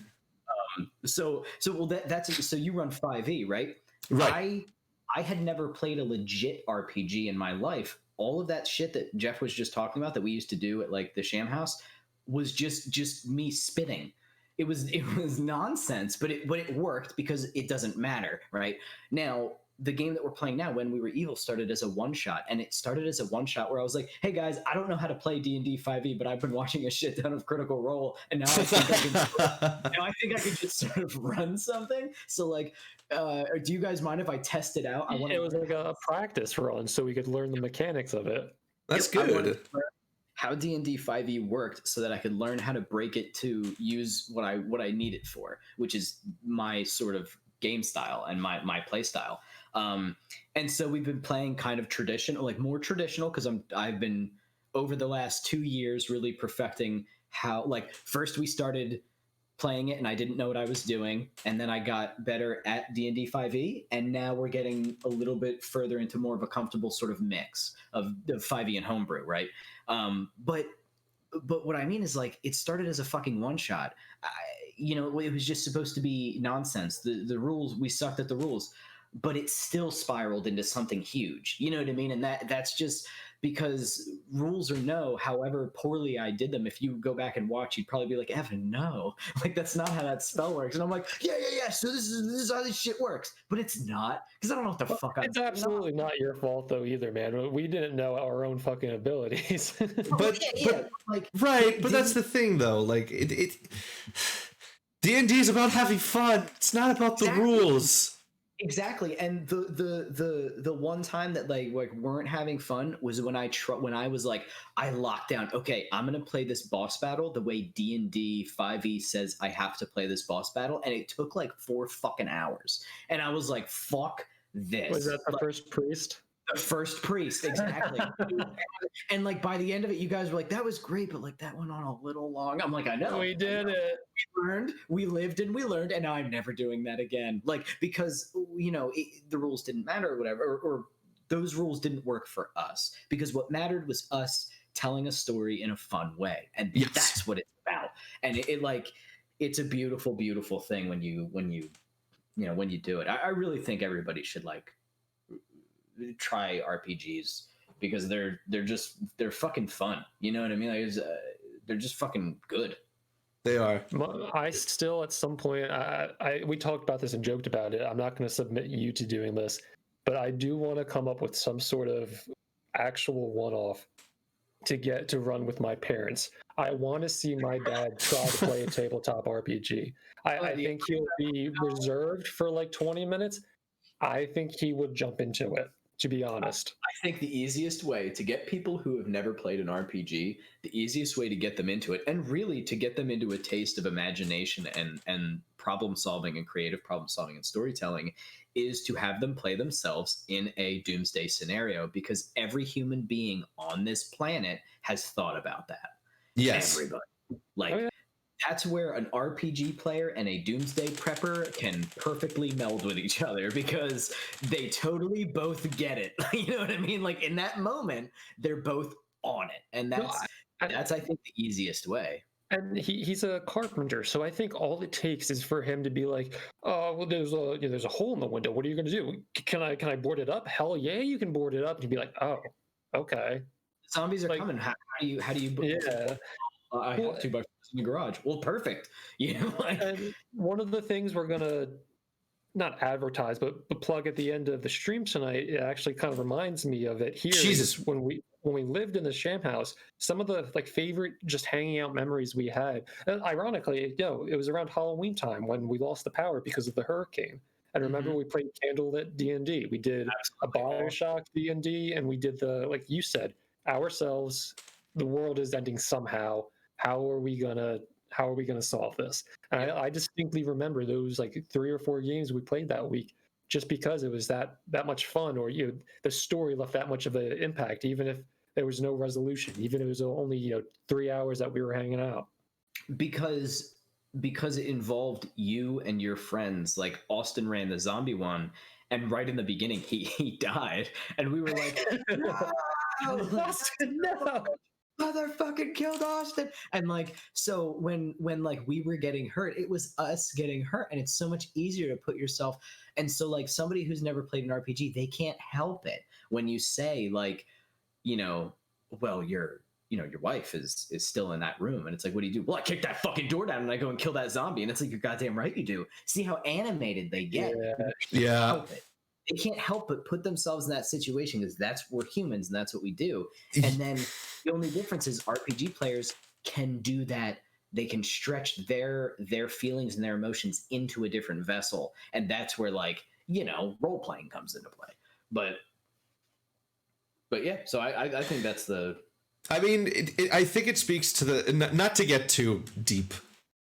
So you run 5e, right? Right. I had never played a legit RPG in my life. All of that shit that Jeff was just talking about that we used to do at like the Sham House was just me spitting. It was nonsense, but it worked because it doesn't matter, right? Now, the game that we're playing now, When We Were Evil, started as a one-shot, and it started as a one-shot where I was like, hey guys, I don't know how to play D&D 5e, but I've been watching a shit ton of Critical Role, and now I think I can just sort of run something. So like, do you guys mind if I test it out? It was like a practice run, so we could learn the mechanics of it. That's good. How D&D 5e worked, so that I could learn how to break it to use what I need it for, which is my sort of game style and my play style. And so we've been playing kind of traditional, like more traditional, because I've been over the last 2 years really perfecting how, like, first we started playing it and I didn't know what I was doing, and then I got better at D&D 5e, and now we're getting a little bit further into more of a comfortable sort of mix of 5e and homebrew, right? But what I mean is, like, it started as a fucking one shot. It was just supposed to be nonsense. The rules, we sucked at the rules, but it still spiraled into something huge. You know what I mean? And that's just because rules or no, however poorly I did them, if you go back and watch, you'd probably be like, Evan, no, like, that's not how that spell works. And I'm like, yeah. So this is how this shit works, but it's not, because I don't know what the fuck I'm doing. It's absolutely not your fault though either, man. We didn't know our own fucking abilities. but like, right. But that's the thing though. Like D&D is about having fun. It's not about the rules. Exactly. And the one time that like weren't having fun was when I was like, I locked down, okay, I'm gonna play this boss battle the way D&D 5e says I have to play this boss battle, and it took like 4 fucking hours, and I was like, fuck this. Was that the first priest? The first priest, exactly. And like by the end of it, you guys were like, "That was great," but like that went on a little long. I'm like, "I know, We did it. We learned, we lived, and we learned, and now I'm never doing that again." Like because the rules didn't matter or whatever, or those rules didn't work for us because what mattered was us telling a story in a fun way, and that's what it's about. And it's a beautiful, beautiful thing when you do it. I really think everybody should like try RPGs because they're fucking fun. You know what I mean? Like they're just fucking good. They are. I still, at some point, we talked about this and joked about it. I'm not going to submit you to doing this, but I do want to come up with some sort of actual one-off to get to run with my parents. I want to see my dad try to play a tabletop RPG. I think he'll be reserved for like 20 minutes. I think he would jump into it, to be honest. I think the easiest way to get people who have never played an RPG, the easiest way to get them into it, and really to get them into a taste of imagination and problem solving and creative problem solving and storytelling, is to have them play themselves in a doomsday scenario, because every human being on this planet has thought about that. Yes. Everybody. Like, that's where an RPG player and a doomsday prepper can perfectly meld with each other, because they totally both get it. You know what I mean? Like in that moment, they're both on it. And that's I think the easiest way. And he's a carpenter, so I think all it takes is for him to be like, "Oh, well, there's a hole in the window. What are you going to do? Can I board it up? Hell yeah, you can board it up." And he'd be like, "Oh, okay." Zombies are coming. How do you? Yeah. I have 2 bucks in the garage. Well, perfect. You know, and one of the things we're gonna not advertise, but plug at the end of the stream tonight, it actually kind of reminds me of it here. Jesus. When we lived in the Sham House, some of the like favorite just hanging out memories we had. And ironically, it was around Halloween time when we lost the power because of the hurricane. And remember, we played candlelit D&D. We did a Bioshock D&D, and we did the, like you said, ourselves. The world is ending somehow. How are we gonna solve this? And I distinctly remember those like 3 or 4 games we played that week, just because it was that much fun, or the story left that much of an impact, even if there was no resolution, even if it was only 3 hours that we were hanging out. Because it involved you and your friends. Like Austin ran the zombie one, and right in the beginning he died, and we were like, "No, Austin, no! Motherfucking killed Austin!" And like, so when like we were getting hurt, it was us getting hurt, and it's so much easier to put yourself. And so like somebody who's never played an RPG, they can't help it when you say like, well, your wife is still in that room, and it's like, what do you do? Well, I kick that fucking door down and I go and kill that zombie, and it's like, you're goddamn right you do. See how animated they get. Yeah. They can't help but put themselves in that situation, because we're humans and that's what we do. And then the only difference is RPG players can do that. They can stretch their feelings and their emotions into a different vessel, and that's where role playing comes into play. But yeah, so I think that's the. I mean, I think it speaks to the, not to get too deep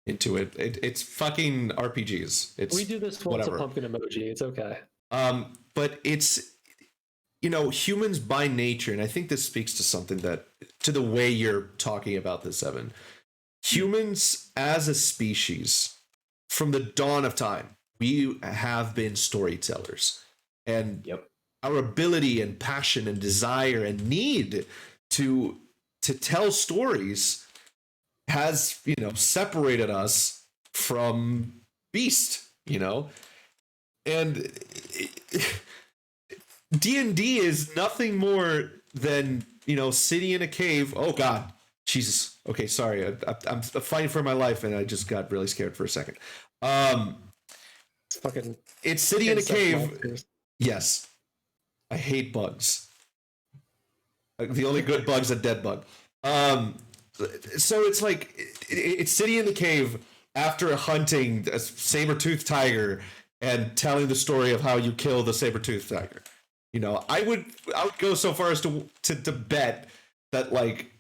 into it. It's fucking RPGs. We do this once a pumpkin emoji. It's okay. But it's, humans by nature, and I think this speaks to the way you're talking about this, Evan. Humans as a species, from the dawn of time, we have been storytellers. And our ability and passion and desire and need to tell stories has, separated us from beast, and D&D is nothing more than, sitting in a cave. Oh God, Jesus. Okay, sorry. I'm fighting for my life, and I just got really scared for a second. It's sitting in a cave. Monsters. Yes, I hate bugs. The only good bug's a dead bug. So it's like it's sitting in the cave after hunting a saber-toothed tiger and telling the story of how you kill the saber-toothed tiger. I would go so far as to bet that like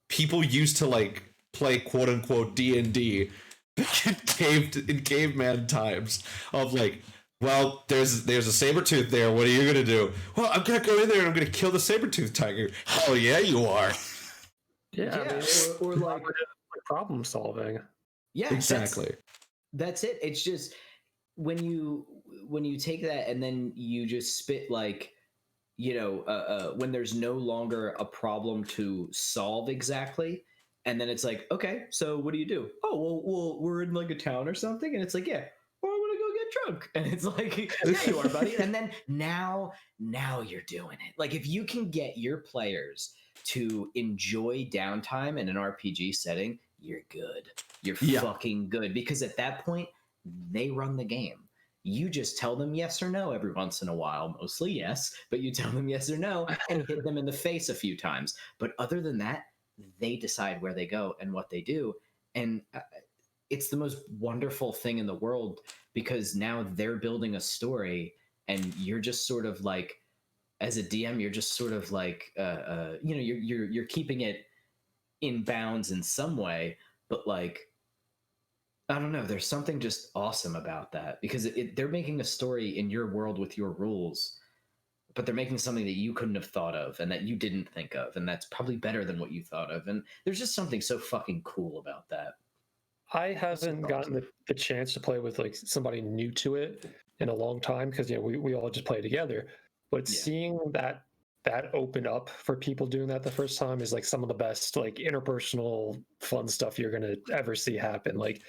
people used to like play quote unquote D&D in caveman times of like well, there's a saber tooth there. What are you gonna do? Well, I'm gonna go in there and I'm gonna kill the saber tooth tiger. Hell yeah, you are. Yeah, I mean, or like problem solving. Yeah, exactly. That's it. It's just when you take that and then you just spit like, when there's no longer a problem to solve exactly, and then it's like, okay, so what do you do? Oh, well, we're in like a town or something, and it's like, yeah, well, I'm gonna go get drunk, and it's like, yeah, you are, buddy. And then now you're doing it. Like if you can get your players to enjoy downtime in an RPG setting, you're good. You're fucking good, because at that point they run the game. You just tell them yes or no every once in a while, mostly yes, but you tell them yes or no and hit them in the face a few times. But other than that, they decide where they go and what they do. And it's the most wonderful thing in the world, because now they're building a story and you're just sort of like, as a DM, you're just sort of like, you're keeping it in bounds in some way, but like, I don't know. There's something just awesome about that, because they're making a story in your world with your rules, but they're making something that you couldn't have thought of and that you didn't think of. And that's probably better than what you thought of. And there's just something so fucking cool about that. I haven't gotten the chance to play with like somebody new to it in a long time, because we all just play together. But seeing that open up for people doing that the first time is like some of the best like interpersonal fun stuff you're gonna ever see happen. Like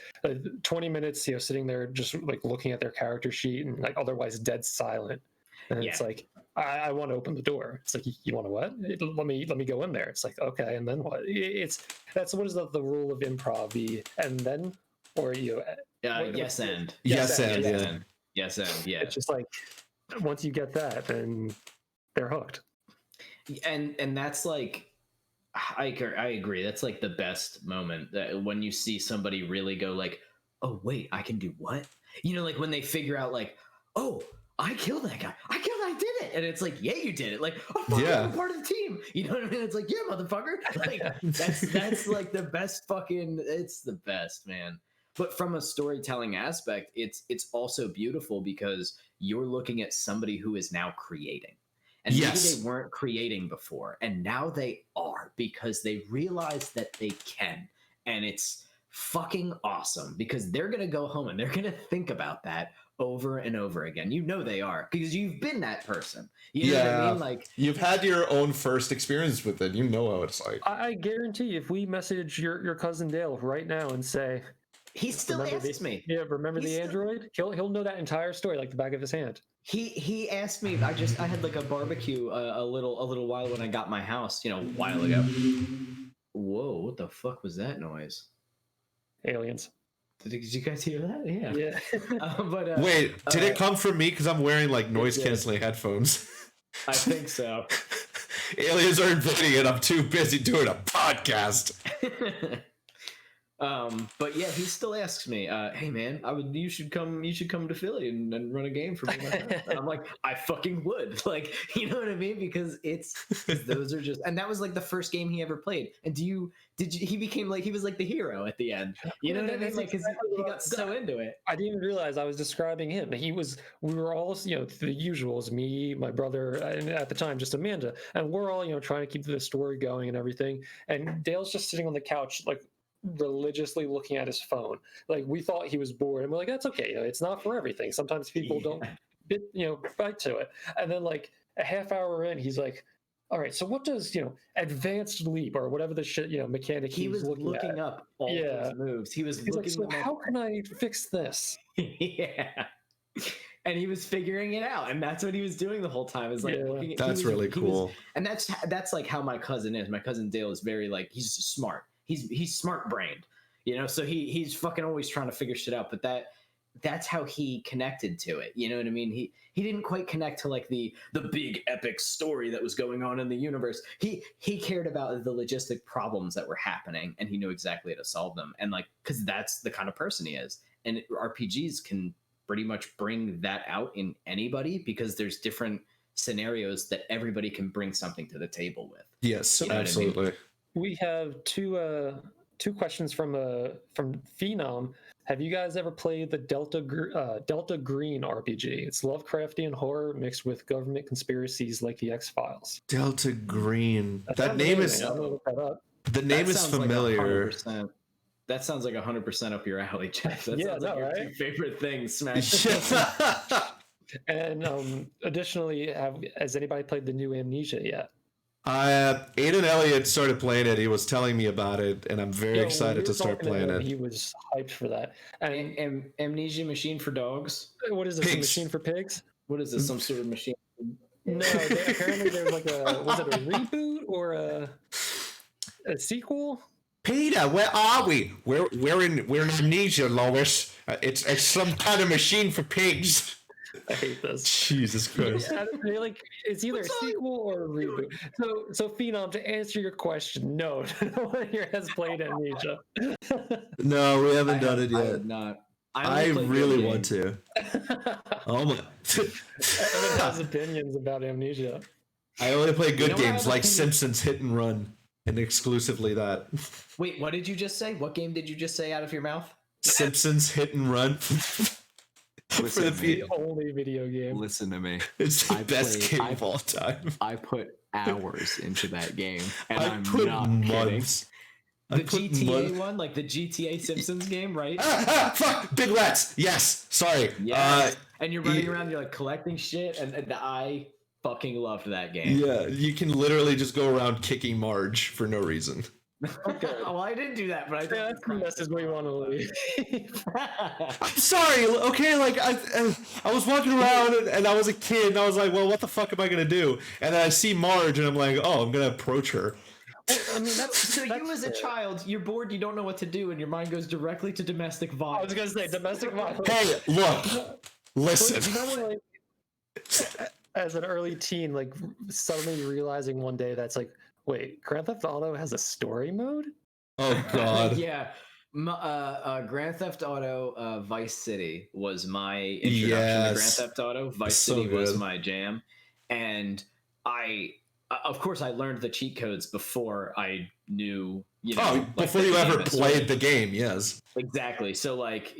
20 minutes, sitting there just like looking at their character sheet and like otherwise dead silent, and it's like, I want to open the door. It's like, you want to what? Let me go in there. It's like, okay, and then what? That's what is the rule of improv? And then, or yes and yes and yeah. It's just like once you get that, then they're hooked. And that's like, I agree. That's like the best moment, that when you see somebody really go like, oh wait, I can do what? Like when they figure out like, oh, I killed that guy. I did it. And it's like, yeah, you did it. Like, oh, fuck, I'm part of the team. You know what I mean? It's like, yeah, motherfucker. Like that's like the best fucking, it's the best, man. But from a storytelling aspect, it's also beautiful, because you're looking at somebody who is now creating. And maybe they weren't creating before, and now they are, because they realize that they can. And it's fucking awesome, because they're going to go home and they're going to think about that over and over again. They are, because you've been that person. You know what I mean? Like, you've had your own first experience with it. You know how it's like. I guarantee you, if we message your cousin Dale right now and say, he still asks me. Yeah, remember the android? He'll know that entire story like the back of his hand. He asked me. I had like a barbecue a little while when I got my house, a while ago. Whoa, what the fuck was that noise? Aliens. Did you guys hear that? Yeah. But wait, did it come from me? Because I'm wearing like noise canceling headphones. I think so. Aliens are invading and I'm too busy doing a podcast. But yeah, he still asks me, hey man, you should come to Philly and run a game for me. And I'm like, I fucking would. Like, you know what I mean? Because those are just, and that was like the first game he ever played. And he became like, he was like the hero at the end. You know what I mean? Like, cause he got so into it. I didn't even realize I was describing him. We were all, the usuals, me, my brother, and at the time just Amanda, and we're all, trying to keep the story going and everything. And Dale's just sitting on the couch, like, religiously looking at his phone. Like, we thought he was bored, and we're like, that's okay, it's not for everything. Sometimes people don't bite to it. And then like a half hour in, he's like, all right, so what does advanced leap or whatever the shit mechanic he was looking up all those moves. He's looking like, so how can I fix this? Yeah. And he was figuring it out, and that's what he was doing the whole time. Is like, that's really cool. And that's like how my cousin is. My cousin Dale is very like, he's smart. He's smart brained, so he's fucking always trying to figure shit out. But that's how he connected to it. You know what I mean? He didn't quite connect to like the big epic story that was going on in the universe. He cared about the logistic problems that were happening, and he knew exactly how to solve them. And like, because that's the kind of person he is. And RPGs can pretty much bring that out in anybody, because there's different scenarios that everybody can bring something to the table with. Yes, absolutely. We have two questions from Phenom. Have you guys ever played the Delta Green RPG? It's Lovecraftian horror mixed with government conspiracies like the X-Files. Delta Green. That sounds name amazing. is I'm gonna look that up. the name That is sounds like familiar. 100%. That sounds like 100% up your alley, Jeff. That Yeah, sounds like no, your right? two favorite things. Smash. And additionally, has anybody played the new Amnesia yet? Aiden Elliott started playing it. He was telling me about it, and I'm very excited to start playing it. He was hyped for that. And Amnesia machine for dogs? what is this? A Pigs. machine for pigs? What is this? Some sort of machine? No, apparently there's like was it a reboot or a sequel? Peter, where are we? We're in Amnesia, Lois. It's some kind of machine for pigs. I hate this. Jesus Christ. Yeah, like it's either a sequel or a reboot. So Phenom, to answer your question, no, no one here has played Amnesia. No, we haven't done it I yet. have not. I really want to. Oh my! Evan has opinions about Amnesia. I only play good You know what I games have like opinions- Simpsons Hit and Run, and exclusively that. Wait, what did you just say? What game did you just say out of your mouth? Simpsons Hit and Run. Listen the to me. The only video game. Listen to me. It's the I best played- game I- of all time. I put hours into that game, and I I'm put not kidding. months. The I put GTA months. one, like the GTA Simpsons game, right? Fuck! Big rats! Yes! Sorry. Yeah. And you're running yeah. around, you're like collecting shit, and I fucking loved that game. Yeah, you can literally just go around kicking Marge for no reason. Okay. Well, I didn't do that, but I Yeah, that's the message we want to leave. I'm sorry, okay, like I was walking around and I was a kid and I was like, well, what the fuck am I gonna do? And then I see Marge and I'm like, oh, I'm gonna approach her. I mean, So you as a child, you're bored, you don't know what to do, and your mind goes directly to domestic I was violence. gonna say domestic violence. Hey, look, listen. Remember, like, as an early teen, like suddenly realizing one day that's like, wait, Grand Theft Auto has a story mode? Oh God. Yeah. Grand Theft Auto Vice City was my introduction to Grand Yes. Theft Auto. Vice So City was good. my jam. And of course, I learned the cheat codes before I knew, Oh, like, before the you game ever and played story. the game, yes. Exactly. So, like,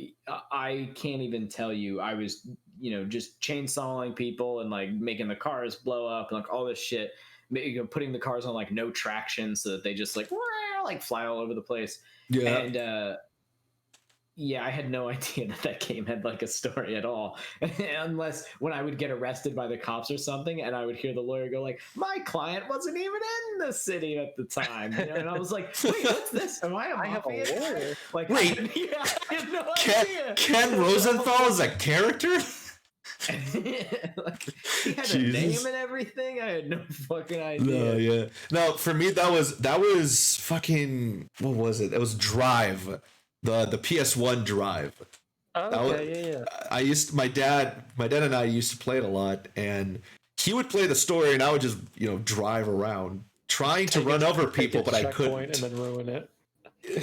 I can't even tell you. I was, just chainsawing people and like making the cars blow up and like all this shit. Putting the cars on like no traction so that they just like fly all over the place. Yeah. And yeah, I had no idea that game had like a story at all, unless when I would get arrested by the cops or something, and I would hear the lawyer go like, "My client wasn't even in the city at the time," and I was like, "Wait, what's this? Am I a I have a mafia guy?" lawyer. Like, Wait. I had no idea. Ken Rosenthal is a character? Like, he had a Jesus. name and everything. I had no fucking idea. No, yeah. No, for me that was fucking, what was it? It was Drive. The PS1 Drive. Oh, That was- okay, yeah. my dad and I used to play it a lot, and he would play the story and I would just, drive around trying to run over people, but I couldn't. And then ruin it.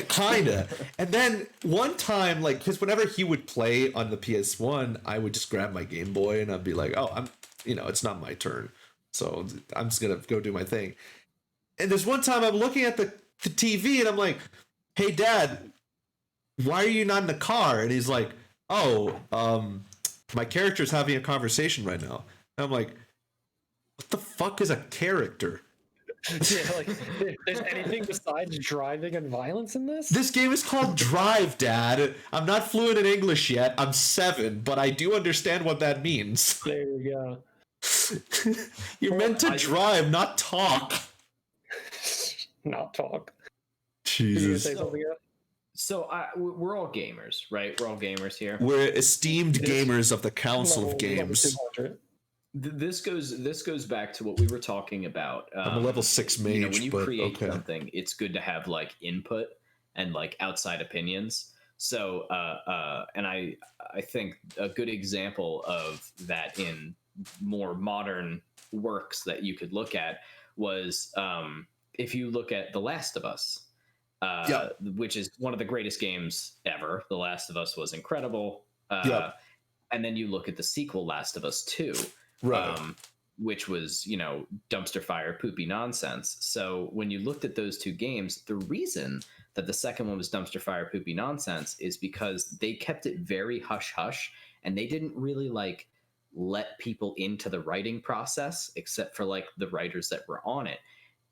Kinda. And then one time, like, because whenever he would play on the PS1, I would just grab my Game Boy and I'd be like, oh, it's not my turn, so I'm just gonna go do my thing. And there's one time I'm looking at the TV and I'm like, hey Dad, why are you not in the car? And he's like, oh, my character's having a conversation right now. And I'm like, what the fuck is a character? Yeah, like, there's anything besides driving and violence in this? This game is called Drive, Dad. I'm not fluent in English yet. I'm 7, but I do understand what that means. There you go. You're meant to drive, not talk. Not talk. Jesus. You gonna say something else? So we're all gamers, right? We're all gamers here. We're esteemed gamers of the Council of Level Games. 200. This goes back to what we were talking about. I'm a level 6 mage, when you but create okay. something, it's good to have like input and like outside opinions. So and I think a good example of that in more modern works that you could look at was if you look at The Last of Us, which is one of the greatest games ever. The Last of Us was incredible. And then you look at the sequel, Last of Us 2. Right. Which was, dumpster fire, poopy nonsense. So when you looked at those two games, the reason that the second one was dumpster fire poopy nonsense is because they kept it very hush hush, and they didn't really like let people into the writing process except for like the writers that were on it.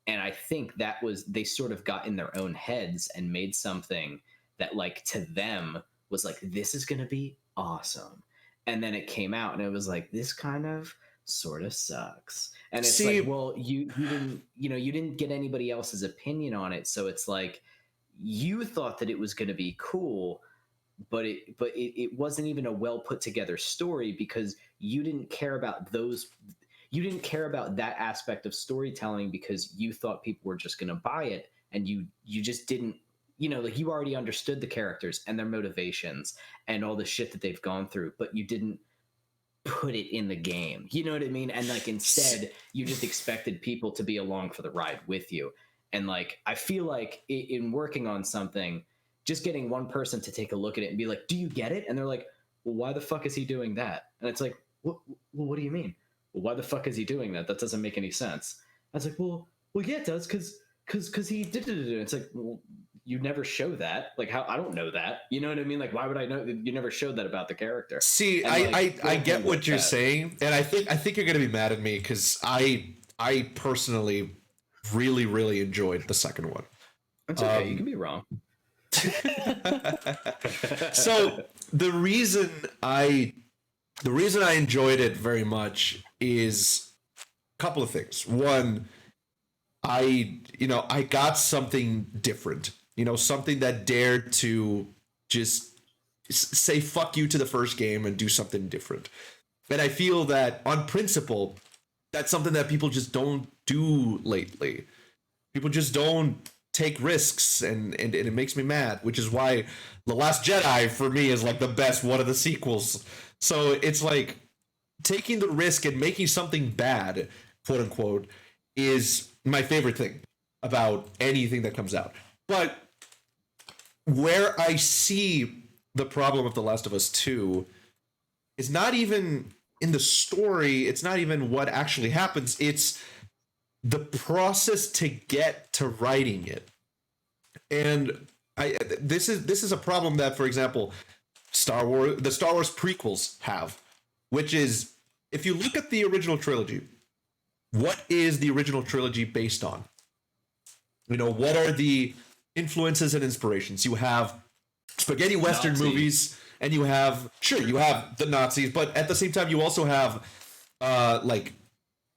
And I think that was, they sort of got in their own heads and made something that like to them was like, this is going to be awesome. And then it came out and it was like, this kind of sort of sucks. And it's like, well, you didn't, you didn't get anybody else's opinion on it. So it's like, you thought that it was going to be cool, but it wasn't even a well put together story because you didn't care about that aspect of storytelling because you thought people were just going to buy it, and you just didn't, like you already understood the characters and their motivations and all the shit that they've gone through, but you didn't put it in the game. You know what I mean? And like instead you just expected people to be along for the ride with you. And like I feel like in working on something, just getting one person to take a look at it and be like, do you get it? And they're like, well, why the fuck is he doing that? And it's like, what do you mean? Well, why the fuck is he doing that? That doesn't make any sense. I was like, well, yeah, it does, because he did it. It's like, well, you never show that. Like, how? I don't know that. You know what I mean? Like, why would I know? You never showed that about the character. See, and I get what you're saying, and I think you're gonna be mad at me because I personally really, really enjoyed the second one. It's okay. You can be wrong. So the reason I enjoyed it very much is a couple of things. One, I got something different, something that dared to just say fuck you to the first game and do something different. And I feel that on principle, that's something that people just don't do lately. People just don't take risks, and it makes me mad, which is why The Last Jedi for me is like the best one of the sequels. So it's like taking the risk and making something bad, quote unquote, is my favorite thing about anything that comes out. But where I see the problem of The Last of Us 2 is not even in the story, it's not even what actually happens, it's the process to get to writing it. And this is a problem that, for example, the Star Wars prequels have, which is, if you look at the original trilogy, what is the original trilogy based on? What are the influences and inspirations? You have spaghetti Western movies, and you have the Nazis, but at the same time, you also have like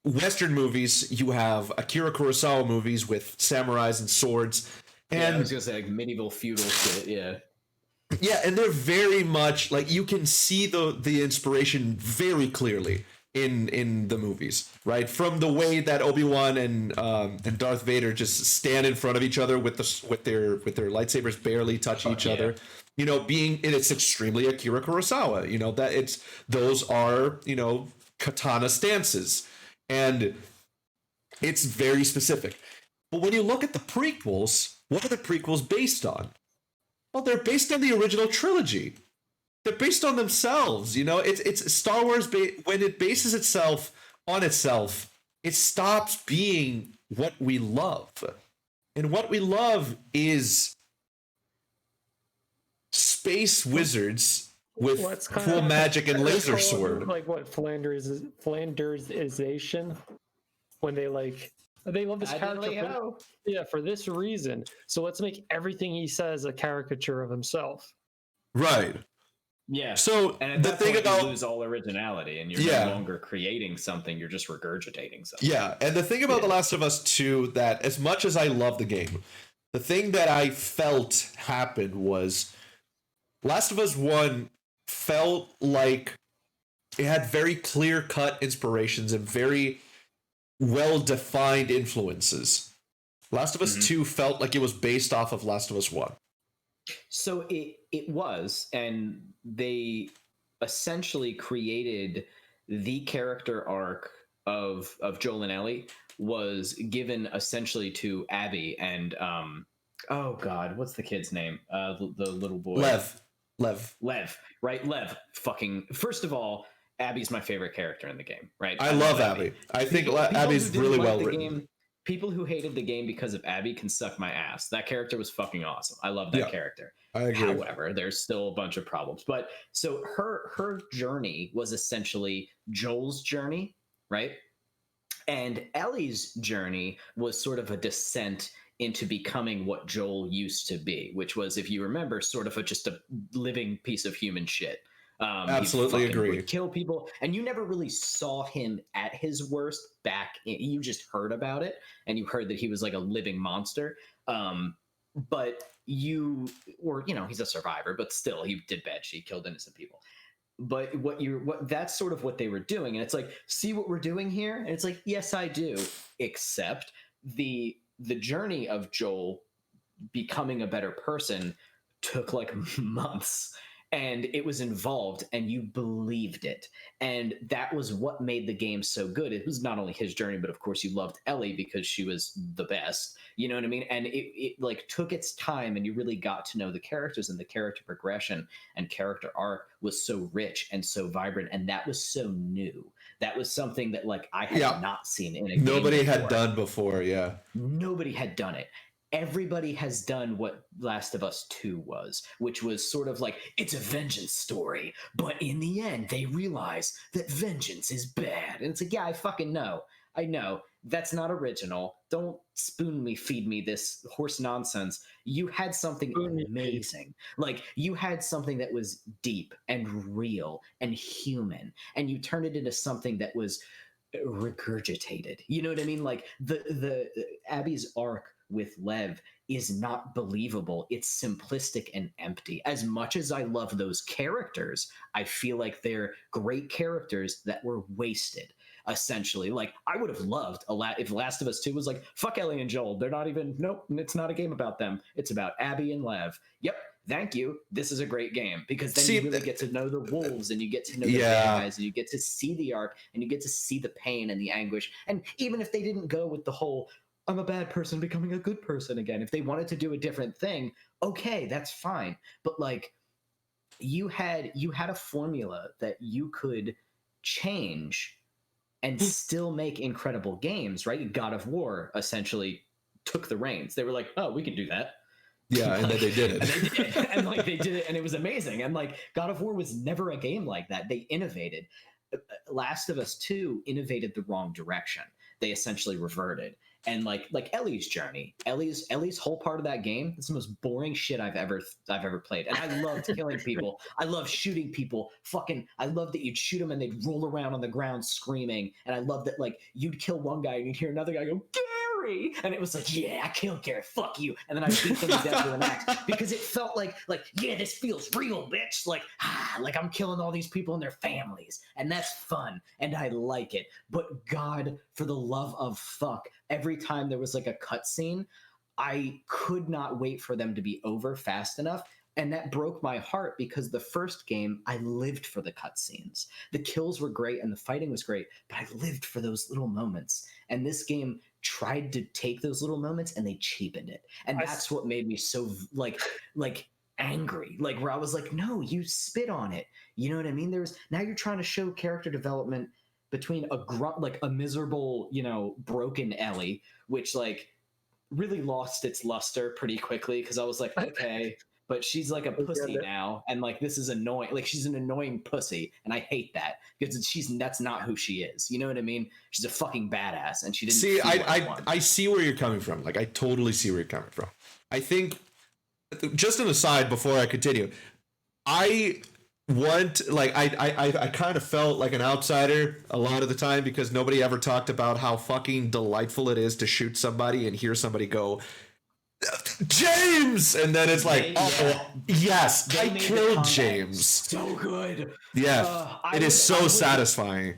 Western movies. You have Akira Kurosawa movies with samurais and swords. And I was gonna say like medieval feudal shit, yeah. Yeah, and they're very much like, you can see the inspiration very clearly in the movies, right? From the way that Obi-Wan and Darth Vader just stand in front of each other with their lightsabers barely touch each other. It's extremely Akira Kurosawa. That those are katana stances, and it's very specific. But when you look at the prequels, what are the prequels based on? Well, they're based on the original trilogy. They're based on themselves. It's Star Wars. When it bases itself on itself, it stops being what we love. And what we love is space wizards with cool magic and laser sword. Like what, Flandersization? When they love this character for this reason. So let's make everything he says a caricature of himself. Right. Yeah. So and the thing about, you lose all originality, and you're no longer creating something, you're just regurgitating something. Yeah, and the thing about The Last of Us 2, that as much as I love the game, the thing that I felt happened was Last of Us 1 felt like it had very clear-cut inspirations and very well-defined influences. Last of Us 2 felt like it was based off of Last of Us 1. So it was, and they essentially created the character arc of Joel and Ellie was given essentially to Abby and oh god, what's the kid's name? The little boy. Lev. Right? Lev. Fucking, first of all, Abby's my favorite character in the game, right? I love Abby. I think Abby's really well written. people who hated the game because of Abby can suck my ass. That character was fucking awesome. I love that character. I agree. However, there's still a bunch of problems. But so her journey was essentially Joel's journey, right? And Ellie's journey was sort of a descent into becoming what Joel used to be, which was, if you remember, sort of just a living piece of human shit. Absolutely agree. Would kill people, and you never really saw him at his worst you just heard about it, and you heard that he was like a living monster. But he's a survivor, but still, he did bad shit, killed innocent people. But that's sort of what they were doing, and it's like, see what we're doing here, and it's like, yes, I do, except the journey of Joel becoming a better person took like months, and it was involved, and you believed it, and that was what made the game so good. It was not only his journey, but of course you loved Ellie because she was the best, you know what I mean? And it like took its time, and you really got to know the characters, and the character progression and character arc was so rich and so vibrant, and that was so new. That was something that like I had not seen in a game nobody before. had done before. Nobody had done it. Everybody has done what Last of Us 2 was, which was sort of like, it's a vengeance story, but in the end, they realize that vengeance is bad. And it's like, yeah, I fucking know. I know. That's not original. Don't feed me this horse nonsense. You had something amazing. Like, you had something that was deep and real and human, and you turned it into something that was regurgitated. You know what I mean? Like, the Abby's arc with Lev is not believable. It's simplistic and empty. As much as I love those characters, I feel like they're great characters that were wasted, essentially. Like, I would have loved if Last of Us 2 was like, fuck Ellie and Joel. They're not even, nope, it's not a game about them. It's about Abby and Lev. Yep, thank you. This is a great game, because then you really get to know the wolves, and you get to know the bad guys, and you get to see the arc, and you get to see the pain and the anguish. And even if they didn't go with the whole, I'm a bad person becoming a good person again, if they wanted to do a different thing, okay, that's fine. But like, you had a formula that you could change and still make incredible games, right? God of War essentially took the reins. They were like, oh, we can do that. Yeah, and then they did it. And they did it. And like, they did it, and it was amazing. And like, God of War was never a game like that. They innovated. Last of Us 2 innovated the wrong direction. They essentially reverted. And like Ellie's journey, Ellie's whole part of that game, it's the most boring shit I've ever played. And I loved killing people. I love shooting people. I love that you'd shoot them and they'd roll around on the ground screaming. And I love that like you'd kill one guy and you'd hear another guy go, Gary! And it was like, yeah, I killed Gary, fuck you. And then I beat them to death with an axe, because it felt like, yeah, this feels real, bitch. Like I'm killing all these people and their families. And that's fun. And I like it. But God, for the love of fuck, every time there was like a cutscene, I could not wait for them to be over fast enough. And that broke my heart, because the first game, I lived for the cutscenes. The kills were great and the fighting was great, but I lived for those little moments. And this game tried to take those little moments and they cheapened it. And that's what made me so like angry, like where I was like, no, you spit on it. You know what I mean? Now you're trying to show character development between a miserable, broken Ellie, which like really lost its luster pretty quickly, because I was like, okay, but she's like a pussy now, and like this is annoying. Like, she's an annoying pussy, and I hate that, because that's not who she is. You know what I mean? She's a fucking badass, and she didn't see. I see where you're coming from. Like, I totally see where you're coming from. I think, just an aside before I continue, I kind of felt like an outsider a lot of the time, because nobody ever talked about how fucking delightful it is to shoot somebody and hear somebody go, James, and then it's like, yes, I killed James. So good. Yeah, it is so satisfying.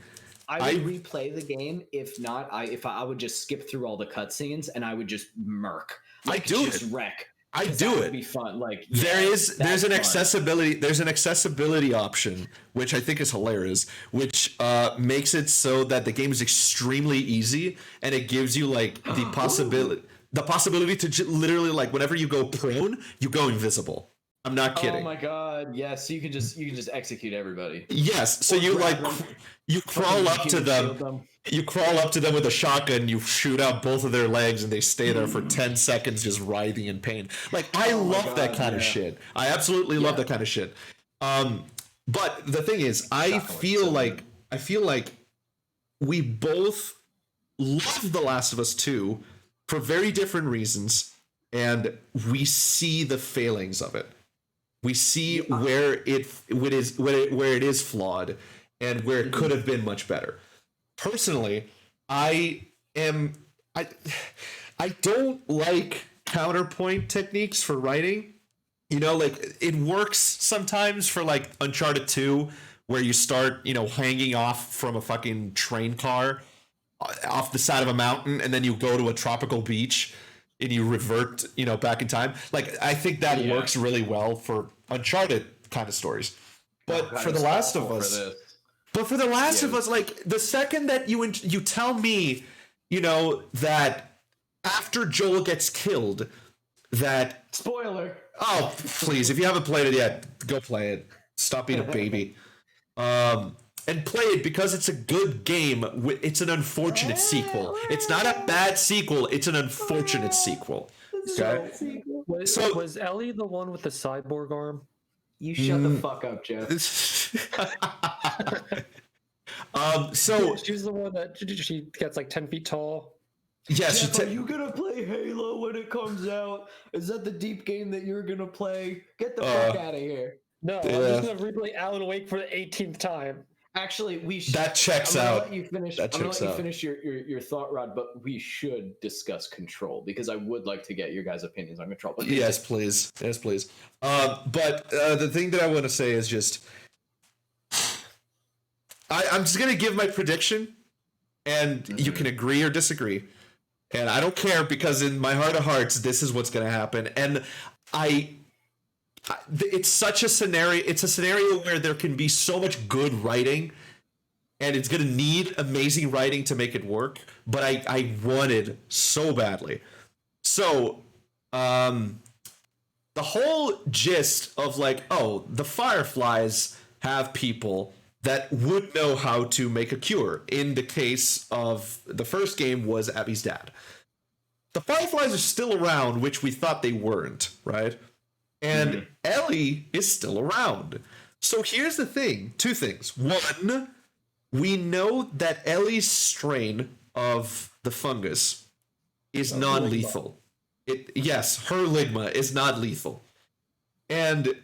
I would replay the game. If not, I would just skip through all the cutscenes and I would just murk. Like, wreck. I do it. Would be fun. Like, there's an accessibility option, which I think is hilarious, which makes it so that the game is extremely easy, and it gives you like the possibility to literally, like, whenever you go prone, you go invisible. I'm not kidding. Oh my god, yes, you can just execute everybody. Yes, so you you crawl up to them. You crawl up to them with a shotgun, you shoot out both of their legs, and they stay there for 10 seconds just writhing in pain. Like, I love that kind of shit. I absolutely love that kind of shit. But the thing is, I feel like we both love The Last of Us 2 for very different reasons, and we see the failings of it. We see where it is flawed and where it could have been much better. Personally, I don't like counterpoint techniques for writing. You know, like, it works sometimes for like Uncharted 2, where you start, you know, hanging off from a fucking train car off the side of a mountain, and then you go to a tropical beach and you revert, you know, back in time. Like, I think that works really well for Uncharted kind of stories. But for The Last of Us, like, the second that you tell me, you know, that after Joel gets killed, that spoiler. Oh, please! If you haven't played it yet, go play it. Stop being a baby, and play it because it's a good game. It's an unfortunate sequel. It's not a bad sequel. It's an unfortunate sequel. Okay? Was Ellie the one with the cyborg arm? You shut the fuck up, Jeff. So she's the one that she gets like 10 feet tall. Yes. Jeff, are you gonna play Halo when it comes out? Is that the deep game that you're gonna play? Get the fuck out of here. No, I'm just gonna replay Alan Wake for the 18th time. Actually, we should. That checks out. I'm gonna let you finish your thought, Rod. But we should discuss Control because I would like to get your guys' opinions on Control. But yes, please. Yes, please. But the thing that I want to say is just, I'm just gonna give my prediction, and you can agree or disagree, and I don't care because in my heart of hearts, this is what's gonna happen, and it's such a scenario. It's a scenario where there can be so much good writing, and it's gonna need amazing writing to make it work. But I want it so badly. So, the whole gist of like, oh, the Fireflies have people that would know how to make a cure. In the case of the first game, was Abby's dad. The Fireflies are still around, which we thought they weren't, right? And Ellie is still around. So here's the thing. Two things. One, we know that Ellie's strain of the fungus is non-lethal. Yes, her ligma is not lethal. And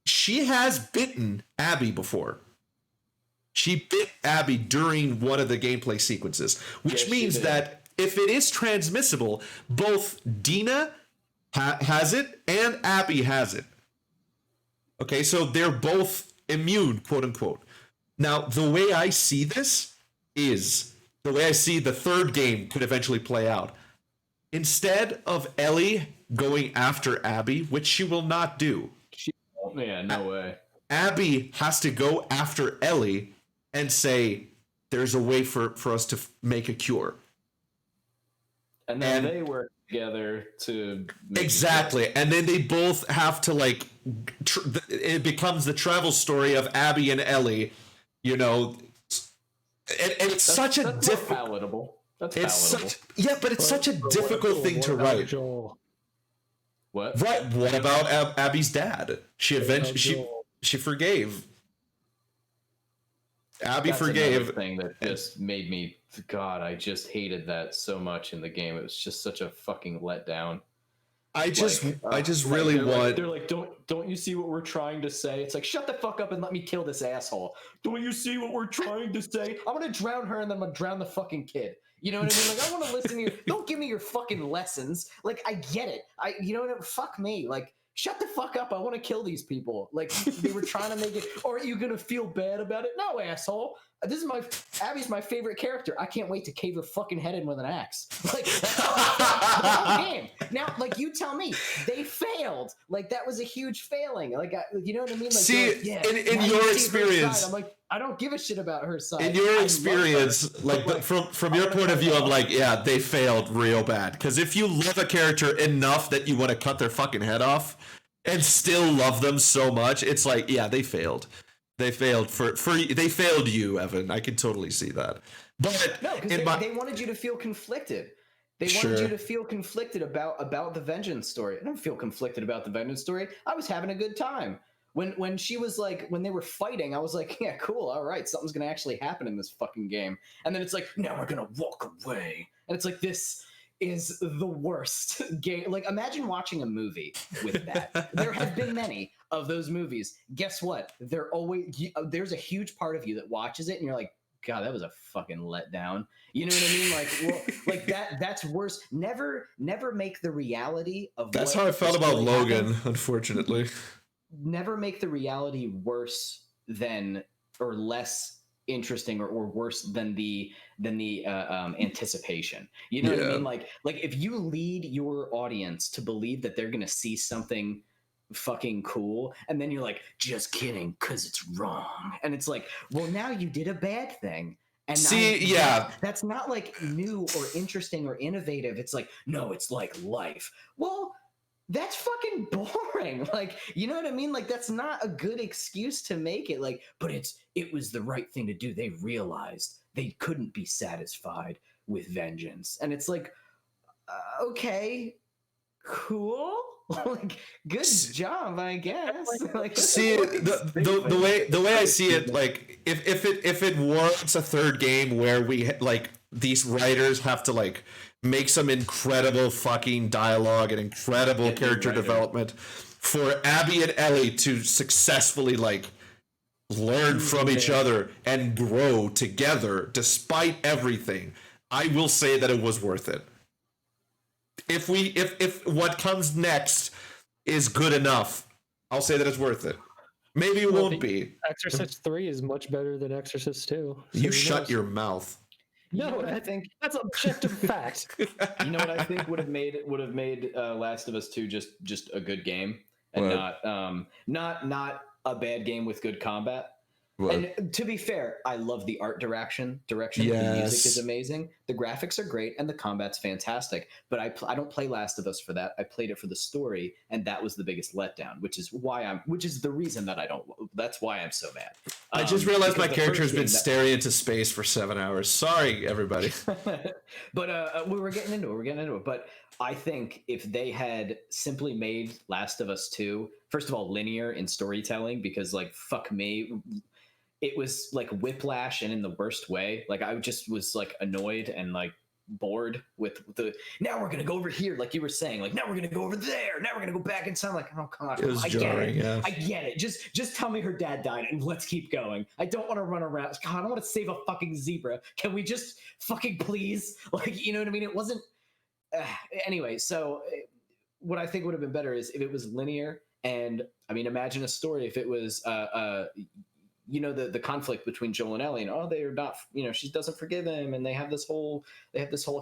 she has bitten Abby before. She bit Abby during one of the gameplay sequences, which means that if it is transmissible, both Dina has it and Abby has it. Okay, so they're both immune, quote unquote. Now, the way I see this is the way I see the third game could eventually play out. Instead of Ellie going after Abby, which she will not do. No way. Abby has to go after Ellie and say, there's a way for us to make a cure. And then they work together to exactly, and then they both have to like. It becomes the travel story of Abby and Ellie, you know, and it's such a palatable. That's palatable. But it's such a difficult thing to write. What? Right? What about Abby's dad? She eventually she forgave. Abby forgave. Thing that just made me. God, I just hated that so much in the game. It was just such a fucking letdown. I just really want. They're like, don't you see what we're trying to say? It's like, shut the fuck up and let me kill this asshole. Don't you see what we're trying to say? I'm gonna drown her and then I'm gonna drown the fucking kid. You know what I mean? Like, I want to listen to you. Don't give me your fucking lessons. Like, I get it. You know what? Fuck me. Like, shut the fuck up. I want to kill these people. Like, they were trying to make it. Or are you gonna feel bad about it? No, asshole. Abby's my favorite character. I can't wait to cave her fucking head in with an axe. Like, that's how I feel the whole game. Now, like, you tell me, they failed. Like, that was a huge failing. Like, you know what I mean? Like, see, in your experience, I'm like, I don't give a shit about her side. In your experience, like from your point of view, I'm like, yeah, they failed real bad. Because if you love a character enough that you want to cut their fucking head off, and still love them so much. It's like, yeah, they failed. They failed they failed you, Evan. I can totally see that. But no, because they wanted you to feel conflicted. They wanted you to feel conflicted about the vengeance story. I don't feel conflicted about the vengeance story. I was having a good time. When she was like, when they were fighting, I was like, yeah, cool, all right, something's gonna actually happen in this fucking game. And then it's like, now we're gonna walk away. And it's like, this is the worst game. Like, imagine watching a movie with that. There have been many of those movies. Guess what? There's a huge part of you that watches it and you're like, God, that was a fucking letdown. You know what I mean? Like, well, like that's worse. Never make the reality of that's how I felt about really Logan, happened. Unfortunately. Never make the reality worse than or less interesting or worse than the anticipation. You know what I mean? Like if you lead your audience to believe that they're gonna see something fucking cool and then you're like, just kidding, because it's wrong, and it's like, well, now you did a bad thing. And that's not like new or interesting or innovative. It's like, no, it's like life. Well, that's fucking boring. Like, you know what I mean? Like, that's not a good excuse to make it. Like, but it was the right thing to do. They realized they couldn't be satisfied with vengeance. And it's like, okay, cool. Like, good job, I guess. Like, see, the way I see it, like, if it warrants a third game where we like these writers have to like make some incredible fucking dialogue and incredible character development for Abby and Ellie to successfully like learn from each other and grow together despite everything, I will say that it was worth it. If what comes next is good enough, I'll say that it's worth it. Maybe it won't be. Exorcist 3 is much better than Exorcist 2. So you shut your mouth. No, I think that's objective fact. You know what I think would have made Last of Us 2 just a good game and not a bad game with good combat. What? And to be fair, I love the art direction. Yes. The music is amazing. The graphics are great, and the combat's fantastic. But I don't play Last of Us for that. I played it for the story, and that was the biggest letdown. Which is the reason that I don't. That's why I'm so mad. I just realized my character has been staring into space for 7 hours. Sorry, everybody. But we're getting into it. But I think if they had simply made Last of Us 2, first of all, linear in storytelling, because like fuck me. It was like whiplash, and in the worst way. Like, I just was like annoyed and like bored with the, now we're gonna go over here, like you were saying, like now we're gonna go over there, now we're gonna go back in time. Like, oh god, I get it. Just tell me her dad died and let's keep going. I don't want to run around. God, I don't want to save a fucking zebra. Can we just fucking please? Like, you know what I mean? It wasn't anyway. So what I think would have been better is if it was linear. And I mean, imagine a story if it was you know, the conflict between Joel and Ellie, and they're not, you know, she doesn't forgive him, and they have this whole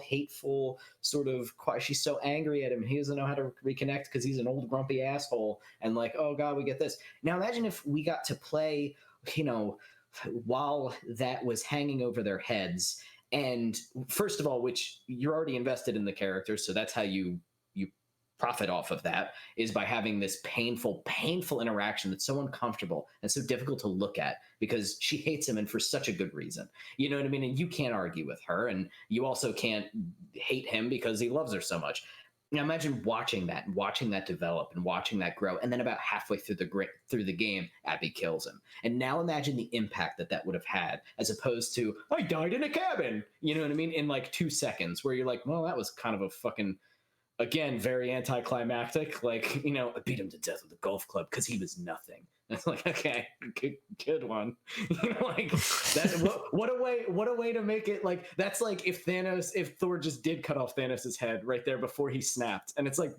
hateful sort of, she's so angry at him, he doesn't know how to reconnect because he's an old grumpy asshole, and like, oh god, we get this. Now imagine if we got to play, you know, while that was hanging over their heads, and first of all, which you're already invested in the characters, so that's how you profit off of that, is by having this painful interaction that's so uncomfortable and so difficult to look at because she hates him, and for such a good reason. You know what I mean? And you can't argue with her, and you also can't hate him because he loves her so much. Now imagine watching that develop and watching that grow, and then about halfway through the game, Abby kills him. And now imagine the impact that would have had, as opposed to, I died in a cabin. You know what I mean? In like 2 seconds, where you're like, well, that was kind of a fucking, again, very anticlimactic. Like, you know, I beat him to death with a golf club because he was nothing. It's like, okay, good one. You know, like that. What a way to make it. Like, that's like if Thor just did cut off Thanos' head right there before he snapped, and it's like,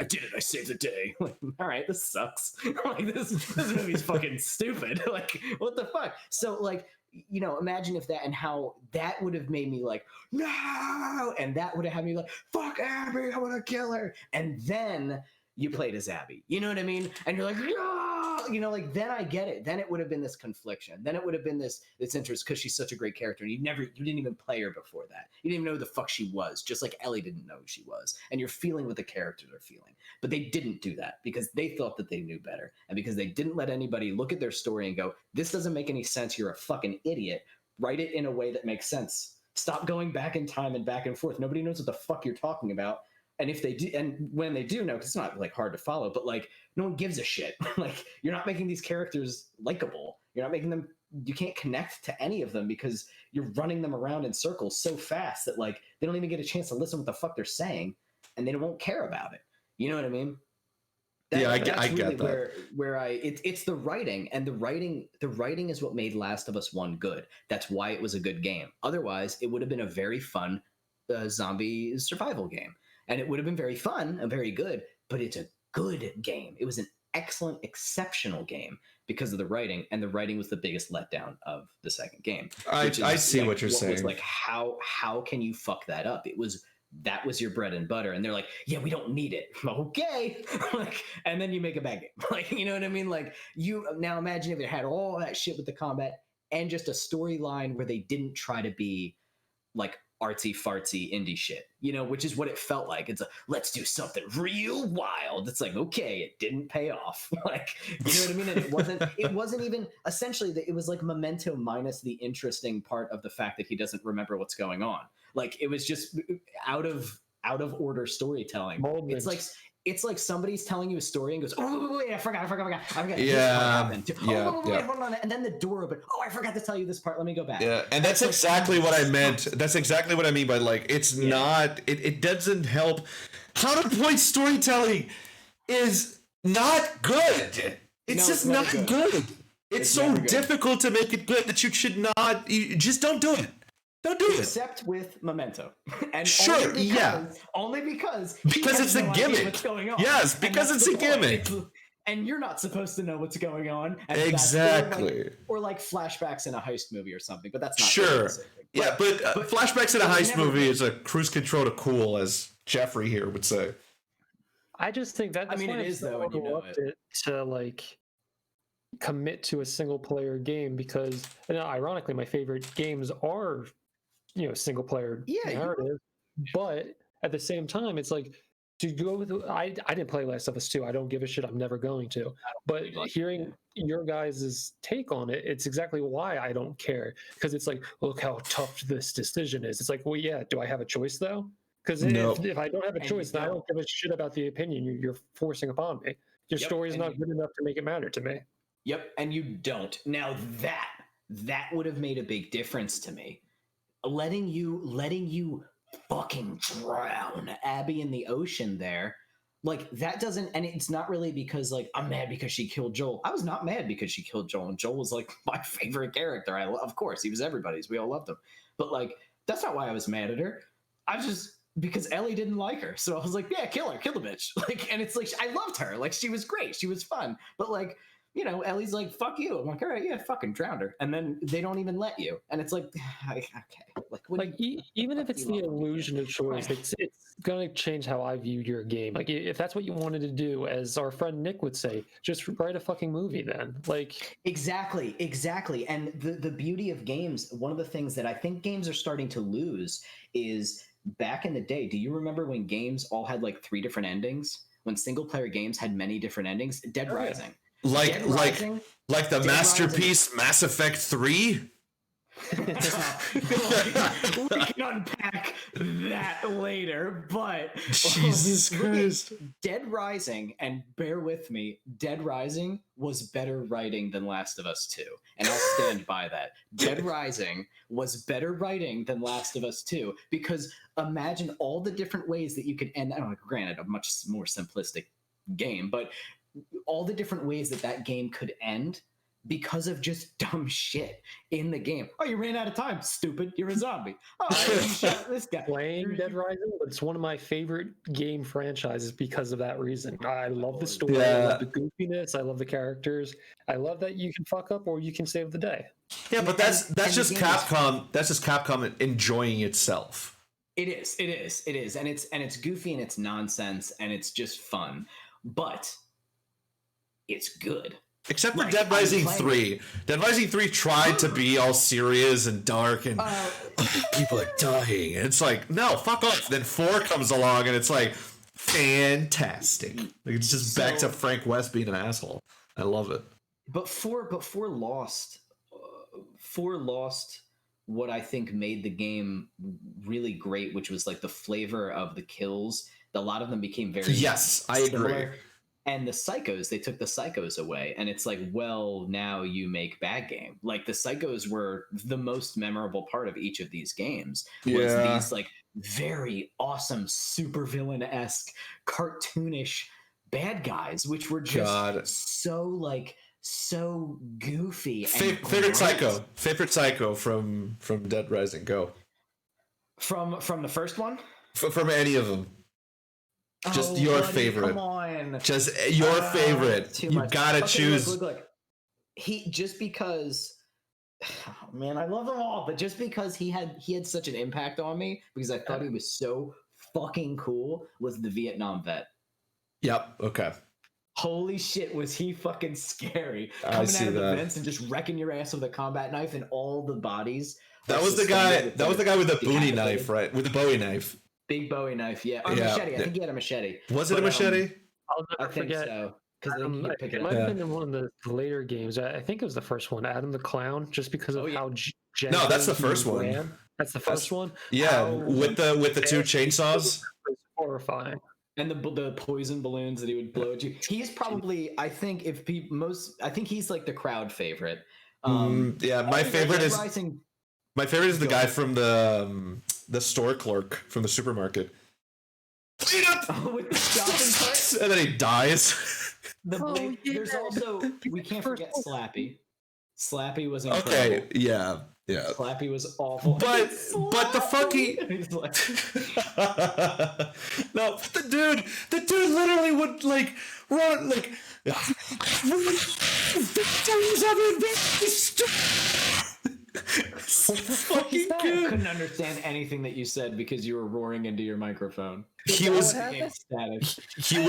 I did it. I saved the day. Like, all right, this sucks. Like, this movie's fucking stupid. Like, what the fuck? So like, you know, imagine if that, and how that would have made me like, no, and that would have had me like, fuck Abby, I want to kill her. And then you played as Abby, you know what I mean? And you're like, no, like then I get it. Then it would have been this confliction. Then it would have been this interest because she's such a great character, and you didn't even play her before that. You didn't even know who the fuck she was, just like Ellie didn't know who she was, and you're feeling what the characters are feeling. But they didn't do that because they thought that they knew better, and because they didn't let anybody look at their story and go, "This doesn't make any sense. You're a fucking idiot." Write it in a way that makes sense. Stop going back in time and back and forth. Nobody knows what the fuck you're talking about. And if they do, and when they do know, because it's not like hard to follow, but like no one gives a shit. Like you're not making these characters likable. You're not making them. You can't connect to any of them because you're running them around in circles so fast that like they don't even get a chance to listen to what the fuck they're saying, and they won't care about it. You know what I mean? I get that. It's the writing, and the writing is what made Last of Us 1 good. That's why it was a good game. Otherwise, it would have been a very fun zombie survival game, and it would have been very fun and very good. But it's a good game. It was an excellent, exceptional game because of the writing, and the writing was the biggest letdown of the second game. I see what you're saying. Was like how can you fuck that up? That was your bread and butter, and they're like, yeah, we don't need it. Okay. Like, and then you make a bad game. Like, you know what I mean? Like, you now imagine if it had all that shit with the combat and just a storyline where they didn't try to be like artsy fartsy indie shit, you know, which is what it felt like. It's a let's do something real wild. It's like, okay, it didn't pay off. Like, you know what I mean? And it wasn't even essentially it was like Memento minus the interesting part of the fact that he doesn't remember what's going on. Like it was just out of order storytelling. Moments. It's like somebody's telling you a story and goes, oh wait, I forgot. Yeah. Hold on. And then the door opened. Oh, I forgot to tell you this part. Let me go back. Yeah, and that's exactly what I meant. That's exactly what I mean by like it's not. It doesn't help. Counterpoint storytelling is not good. It's just not good. It's so difficult to make it good that you should not. You just don't do it. Don't do it. Except with Memento. And sure, only because it's a gimmick. What's going on. Yes, because it's a gimmick. And you're not supposed to know what's going on. And exactly. Or like flashbacks in a heist movie or something, but that's not sure. But flashbacks in a heist movie is a cruise control to cool, as Jeffrey here would say. I just think that. I mean, it is though, and you know it. To like commit to a single player game because, ironically, my favorite games are, single player narrative. But at the same time, it's like to go with. I didn't play Last of Us 2. I don't give a shit. I'm never going to. But hearing your guys' take on it, it's exactly why I don't care. Because it's like, look how tough this decision is. It's like, well, yeah. Do I have a choice though? Because if I don't have a choice, then I don't give a shit about the opinion you're forcing upon me. Your story is not good enough to make it matter to me. Yep, and you don't. Now that would have made a big difference to me. Letting you fucking drown Abby in the ocean there, like that doesn't. And it's not really because like I'm mad because she killed Joel. I was not mad because she killed Joel, and Joel was like my favorite character. Of course, he was everybody's. We all loved him. But like that's not why I was mad at her. I was just because Ellie didn't like her, so I was like, yeah, kill her, kill the bitch. Like, and it's like I loved her. Like she was great, she was fun. But like, Ellie's like, fuck you. I'm like, all right, yeah, fucking drowned her. And then they don't even let you. And it's like, okay. Like even if it's the illusion of choice, it's going to change how I view your game. Like, if that's what you wanted to do, as our friend Nick would say, just write a fucking movie then. Like, Exactly. And the beauty of games, one of the things that I think games are starting to lose is back in the day, do you remember when games all had like 3 different endings? When single player games had many different endings? Dead Rising. Like the masterpiece Mass Effect 3? We can unpack that later, but Jesus Christ. Dead Rising, and bear with me, Dead Rising was better writing than Last of Us 2, and I'll stand by that. Dead Rising was better writing than Last of Us 2, because imagine all the different ways that you could end. I don't know, granted, a much more simplistic game, but all the different ways that game could end because of just dumb shit in the game. Oh, you ran out of time, stupid. You're a zombie. Oh, you shot this guy. Playing Dead Rising, but it's one of my favorite game franchises because of that reason. I love the story. I love the goofiness. I love the characters. I love that you can fuck up or you can save the day. Yeah, but that's just Capcom. That's just Capcom enjoying itself. It is, and it's goofy and it's nonsense and it's just fun, but it's good. Except for Right, Dead Rising I'm 3. Dead Rising 3 tried to be all serious and dark and people are dying. And it's like, no, fuck off. Then 4 comes along and it's like, fantastic. Like, it's just back to Frank West being an asshole. I love it. But four lost. Four lost what I think made the game really great, which was like the flavor of the kills. A lot of them became very Yes, I similar. agree. And the psychos, they took the psychos away, and it's like, well, now you make bad game. Like the psychos were the most memorable part of each of these games. Was these like very awesome supervillain-esque, cartoonish bad guys, which were just so goofy. Favorite psycho from Dead Rising. Go from the first one. From any of them. Just your favorite. Come on. Just your favorite. You gotta choose. Look. He just because. Oh, man, I love them all, but just because he had such an impact on me because I thought he was so fucking cool was the Vietnam vet. Yep. Okay. Holy shit, was he fucking scary? Coming out of the vents and just wrecking your ass with a combat knife and all the bodies. That was the guy. That was the guy with the Bowie knife, right? With the Bowie knife. Big Bowie knife, yeah. Or machete. I think he had a machete. Was it a machete? I'll never forget. So. Because it might have been in one of the later games. I think it was the first one, Adam the Clown, just because of how No, that's the first one. Ran. That's the first one. Yeah, with the two chainsaws. It's horrifying. And the poison balloons that he would blow at you. He's probably, I think, I think he's like the crowd favorite. Yeah, my favorite is the guy from the store clerk from the supermarket. Clean up! With the shopping cart? And then he dies. There's also, we can't forget Slappy. Slappy was incredible. Okay, yeah. Slappy was awful. But the fucking no, the dude literally would like run like fucking good. I couldn't understand anything that you said because you were roaring into your microphone. He would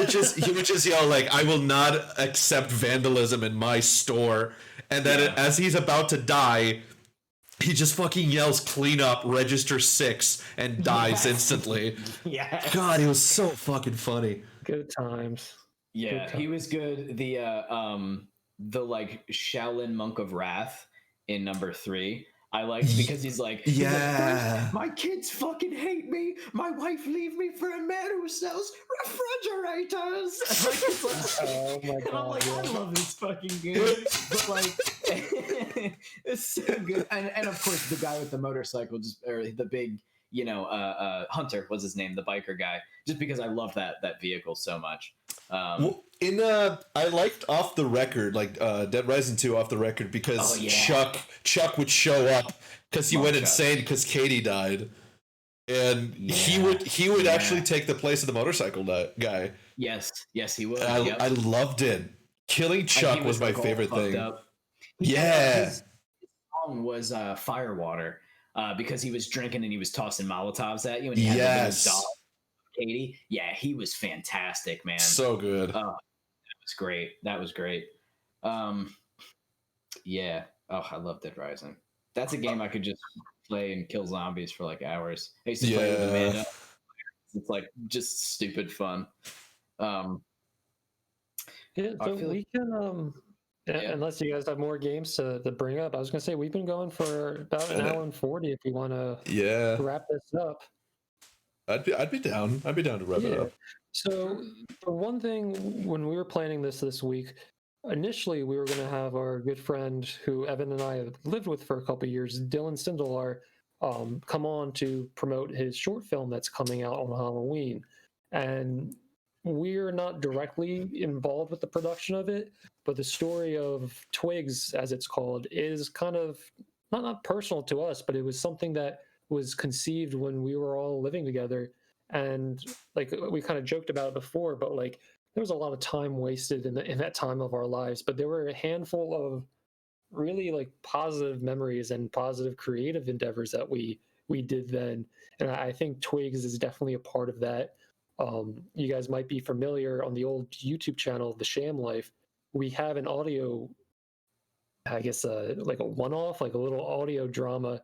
just yell like, "I will not accept vandalism in my store," and then as he's about to die, he just fucking yells, "Clean up, register 6," and dies instantly. Yeah. God, he was so fucking funny. Good times. Yeah, Good times. he was good. The like Shaolin Monk of Wrath in number 3. I liked because he's like, my kids fucking hate me. My wife leave me for a man who sells refrigerators. Oh my god! And I'm like, I love this fucking game, but like, it's so good. And of course, the guy with the motorcycle, or the big, Hunter was his name, the biker guy. Just because I love that vehicle so much. I liked Off the Record, like Dead Rising 2 Off the Record, because Chuck would show up because he went insane because Katie died, and he would actually take the place of the motorcycle guy. Yes, he would. I loved it. Killing Chuck was my favorite thing. His song was Firewater because he was drinking and he was tossing Molotovs at you, and he had the big dog. Katie, he was fantastic, man. So good. That was great. Yeah. Oh, I love Dead Rising. That's a game I could just play and kill zombies for like hours. I used to play with Amanda. It's like just stupid fun. So we can unless you guys have more games to bring up. I was gonna say we've been going for about an hour and 40 if you want to wrap this up. I'd be down. I'd be down to wrap it up. So for one thing, when we were planning this week, initially we were going to have our good friend who Evan and I have lived with for a couple of years, Dylan Sindelar, come on to promote his short film that's coming out on Halloween. And we're not directly involved with the production of it, but the story of Twigs, as it's called, is kind of not personal to us, but it was something that was conceived when we were all living together. And like we kind of joked about it before, but like there was a lot of time wasted in that time of our lives, but there were a handful of really like positive memories and positive creative endeavors that we did then. And I think Twigs is definitely a part of that. You guys might be familiar on the old YouTube channel, The Sham Life. we have an audio, I guess, like a one-off, like a little audio drama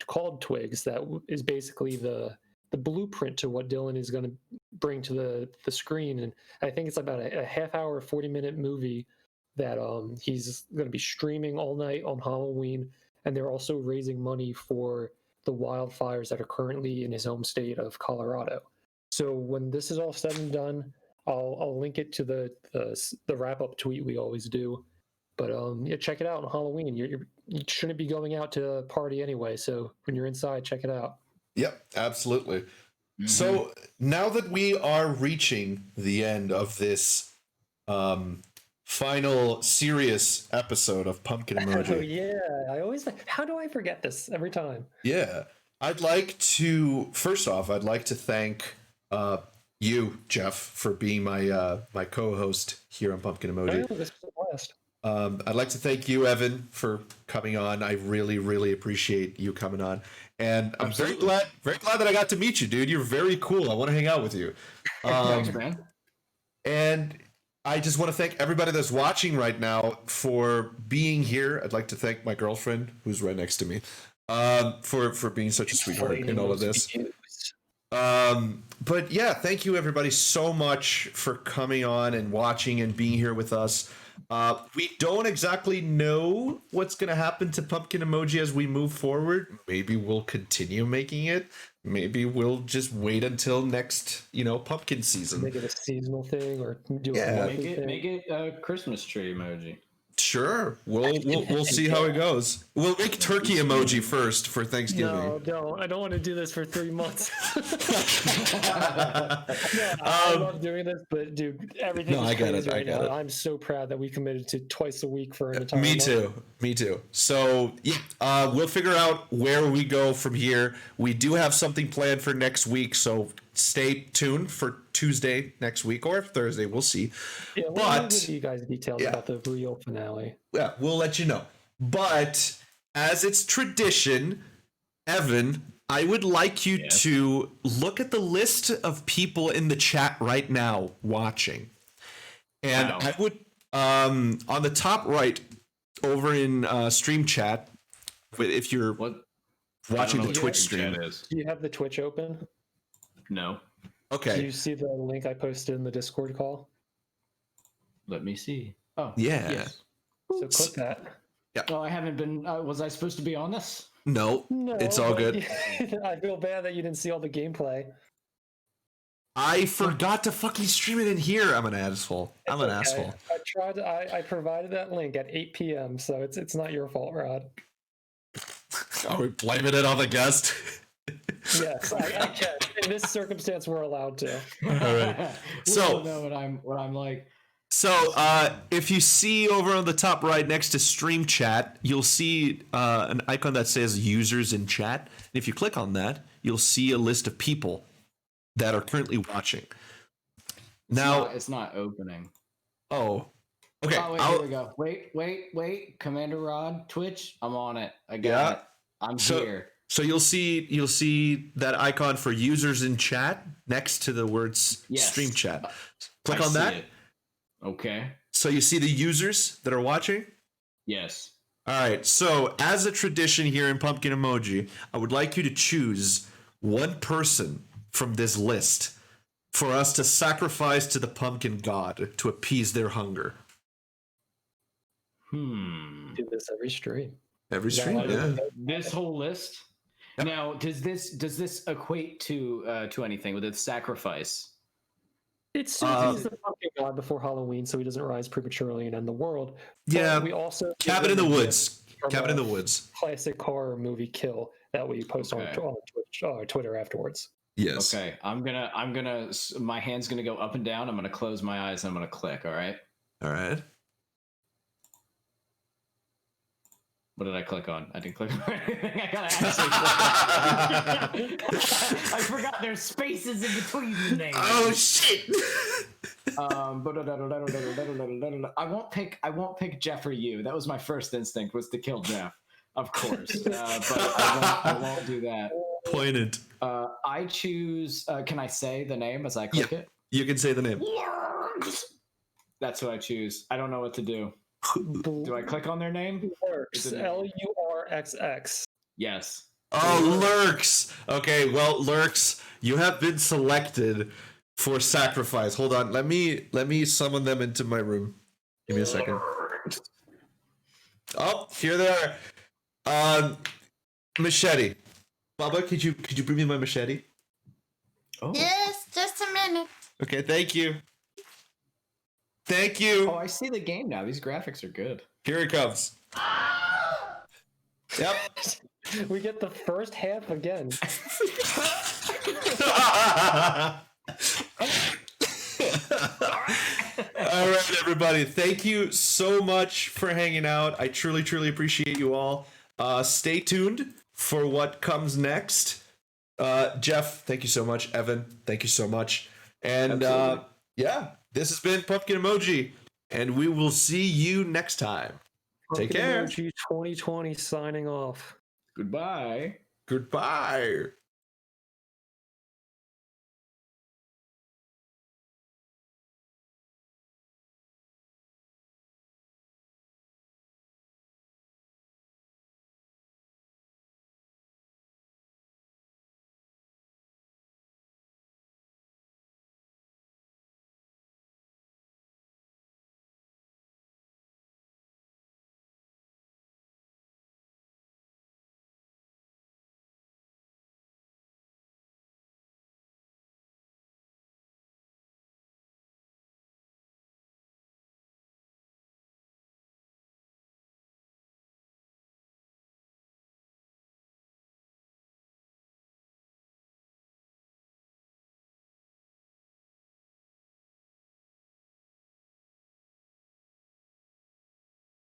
called Twigs that is basically the blueprint to what Dylan is going to bring to the screen. And I think it's about a half hour, 40-minute movie that he's going to be streaming all night on Halloween. And they're also raising money for the wildfires that are currently in his home state of Colorado. So when this is all said and done, I'll link it to the wrap-up tweet we always do. But yeah, check it out on Halloween. You shouldn't be going out to a party anyway, so when you're inside, check it out. Yep, absolutely. So now that we are reaching the end of this final serious episode of Pumpkin Emoji. Oh yeah, I always. How do I forget this every time? Yeah, I'd like to thank you, Jeff, for being my co-host here on Pumpkin Emoji. Oh, this is a blast. I'd like to thank you, Evan, for coming on. I really, really appreciate you coming on, and I'm very glad that I got to meet you, dude. You're very cool. I want to hang out with you. Thanks, man. And I just want to thank everybody that's watching right now for being here. I'd like to thank my girlfriend, who's right next to me, for being such a sweetheart in all of this. But yeah, thank you everybody so much for coming on and watching and being here with us. We don't exactly know what's going to happen to Pumpkin Emoji as we move forward. Maybe we'll continue making it. Maybe we'll just wait until next, pumpkin season. Make it a seasonal thing, or do Make it a Christmas tree emoji. Sure, we'll see how it goes. We'll make turkey emoji first for Thanksgiving. No, I don't want to do this for 3 months. I love doing this, but dude, everything. No, I got it. I got it. I'm so proud that we committed to twice a week for an entire Me month. Me too. So yeah, we'll figure out where we go from here. We do have something planned for next week, so stay tuned for Tuesday next week or Thursday. We'll see. Yeah, we'll give you guys details about the real finale. Yeah, we'll let you know. But as it's tradition, Evan, I would like you to look at the list of people in the chat right now watching. And I would, on the top right, over in stream chat, if you're watching the Twitch stream. Do you have the Twitch open? No. Okay. Do you see the link I posted in the Discord call? Let me see. Oh, yeah. Yes. So click that. Yeah. Oh, I haven't been. Was I supposed to be on this? No, it's all good. I feel bad that you didn't see all the gameplay. I forgot to fucking stream it in here. I'm an asshole. I'm an asshole. I tried. I provided that link at 8 p.m. So it's not your fault, Rod. Are we blaming it on the guest? Yes, I can. In this circumstance, we're allowed to. All right. We don't know what I'm like. So if you see over on the top right next to stream chat, you'll see an icon that says users in chat. And if you click on that, you'll see a list of people that are currently watching. Now it's not opening. Oh. Okay. Oh, wait, here we go. Wait. Commander Rod, Twitch. I'm on it. I got it. I'm here. So you'll see that icon for users in chat next to the words stream chat. Click on that. Okay. So you see the users that are watching? Yes. All right. So as a tradition here in Pumpkin Emoji, I would like you to choose one person from this list for us to sacrifice to the pumpkin god to appease their hunger. Do this every stream. Every stream, yeah. This whole list. Yep. Now, does this equate to anything with its sacrifice? It's to appease the pumpkin god before Halloween, so he doesn't rise prematurely and end the world. Yeah. But we also Cabin in the Woods. Cabin in the Woods. Classic horror movie Kill that we post on Twitter afterwards. Yes. Okay. I'm gonna. My hand's gonna go up and down. I'm gonna close my eyes and I'm gonna click. All right. All right. What did I click on? I didn't click on anything. I gotta actually click. I forgot there's spaces in between the names. Oh shit. I won't pick Jeff or you. That was my first instinct, was to kill Jeff, of course. But I won't do that. Pointed. I choose. Can I say the name as I click it? You can say the name. That's who I choose. I don't know what to do. Do I click on their name? Lurks. LURXX. Yes. Oh, Lurks. Okay, well, Lurks, you have been selected for sacrifice. Hold on. Let me summon them into my room. Give me a second. Oh, here they are. Machete. Bubba, could you bring me my machete? Oh. Yes, just a minute. Okay, thank you. Thank you. Oh, I see the game now. These graphics are good. Here it comes. Yep. We get the first half again. All right, everybody. Thank you so much for hanging out. I truly, truly appreciate you all. Stay tuned for what comes next. Jeff, thank you so much. Evan, thank you so much. And yeah, this has been Pumpkin Emoji, and we will see you next time. Take care. Emoji 2020 signing off. Goodbye. Goodbye.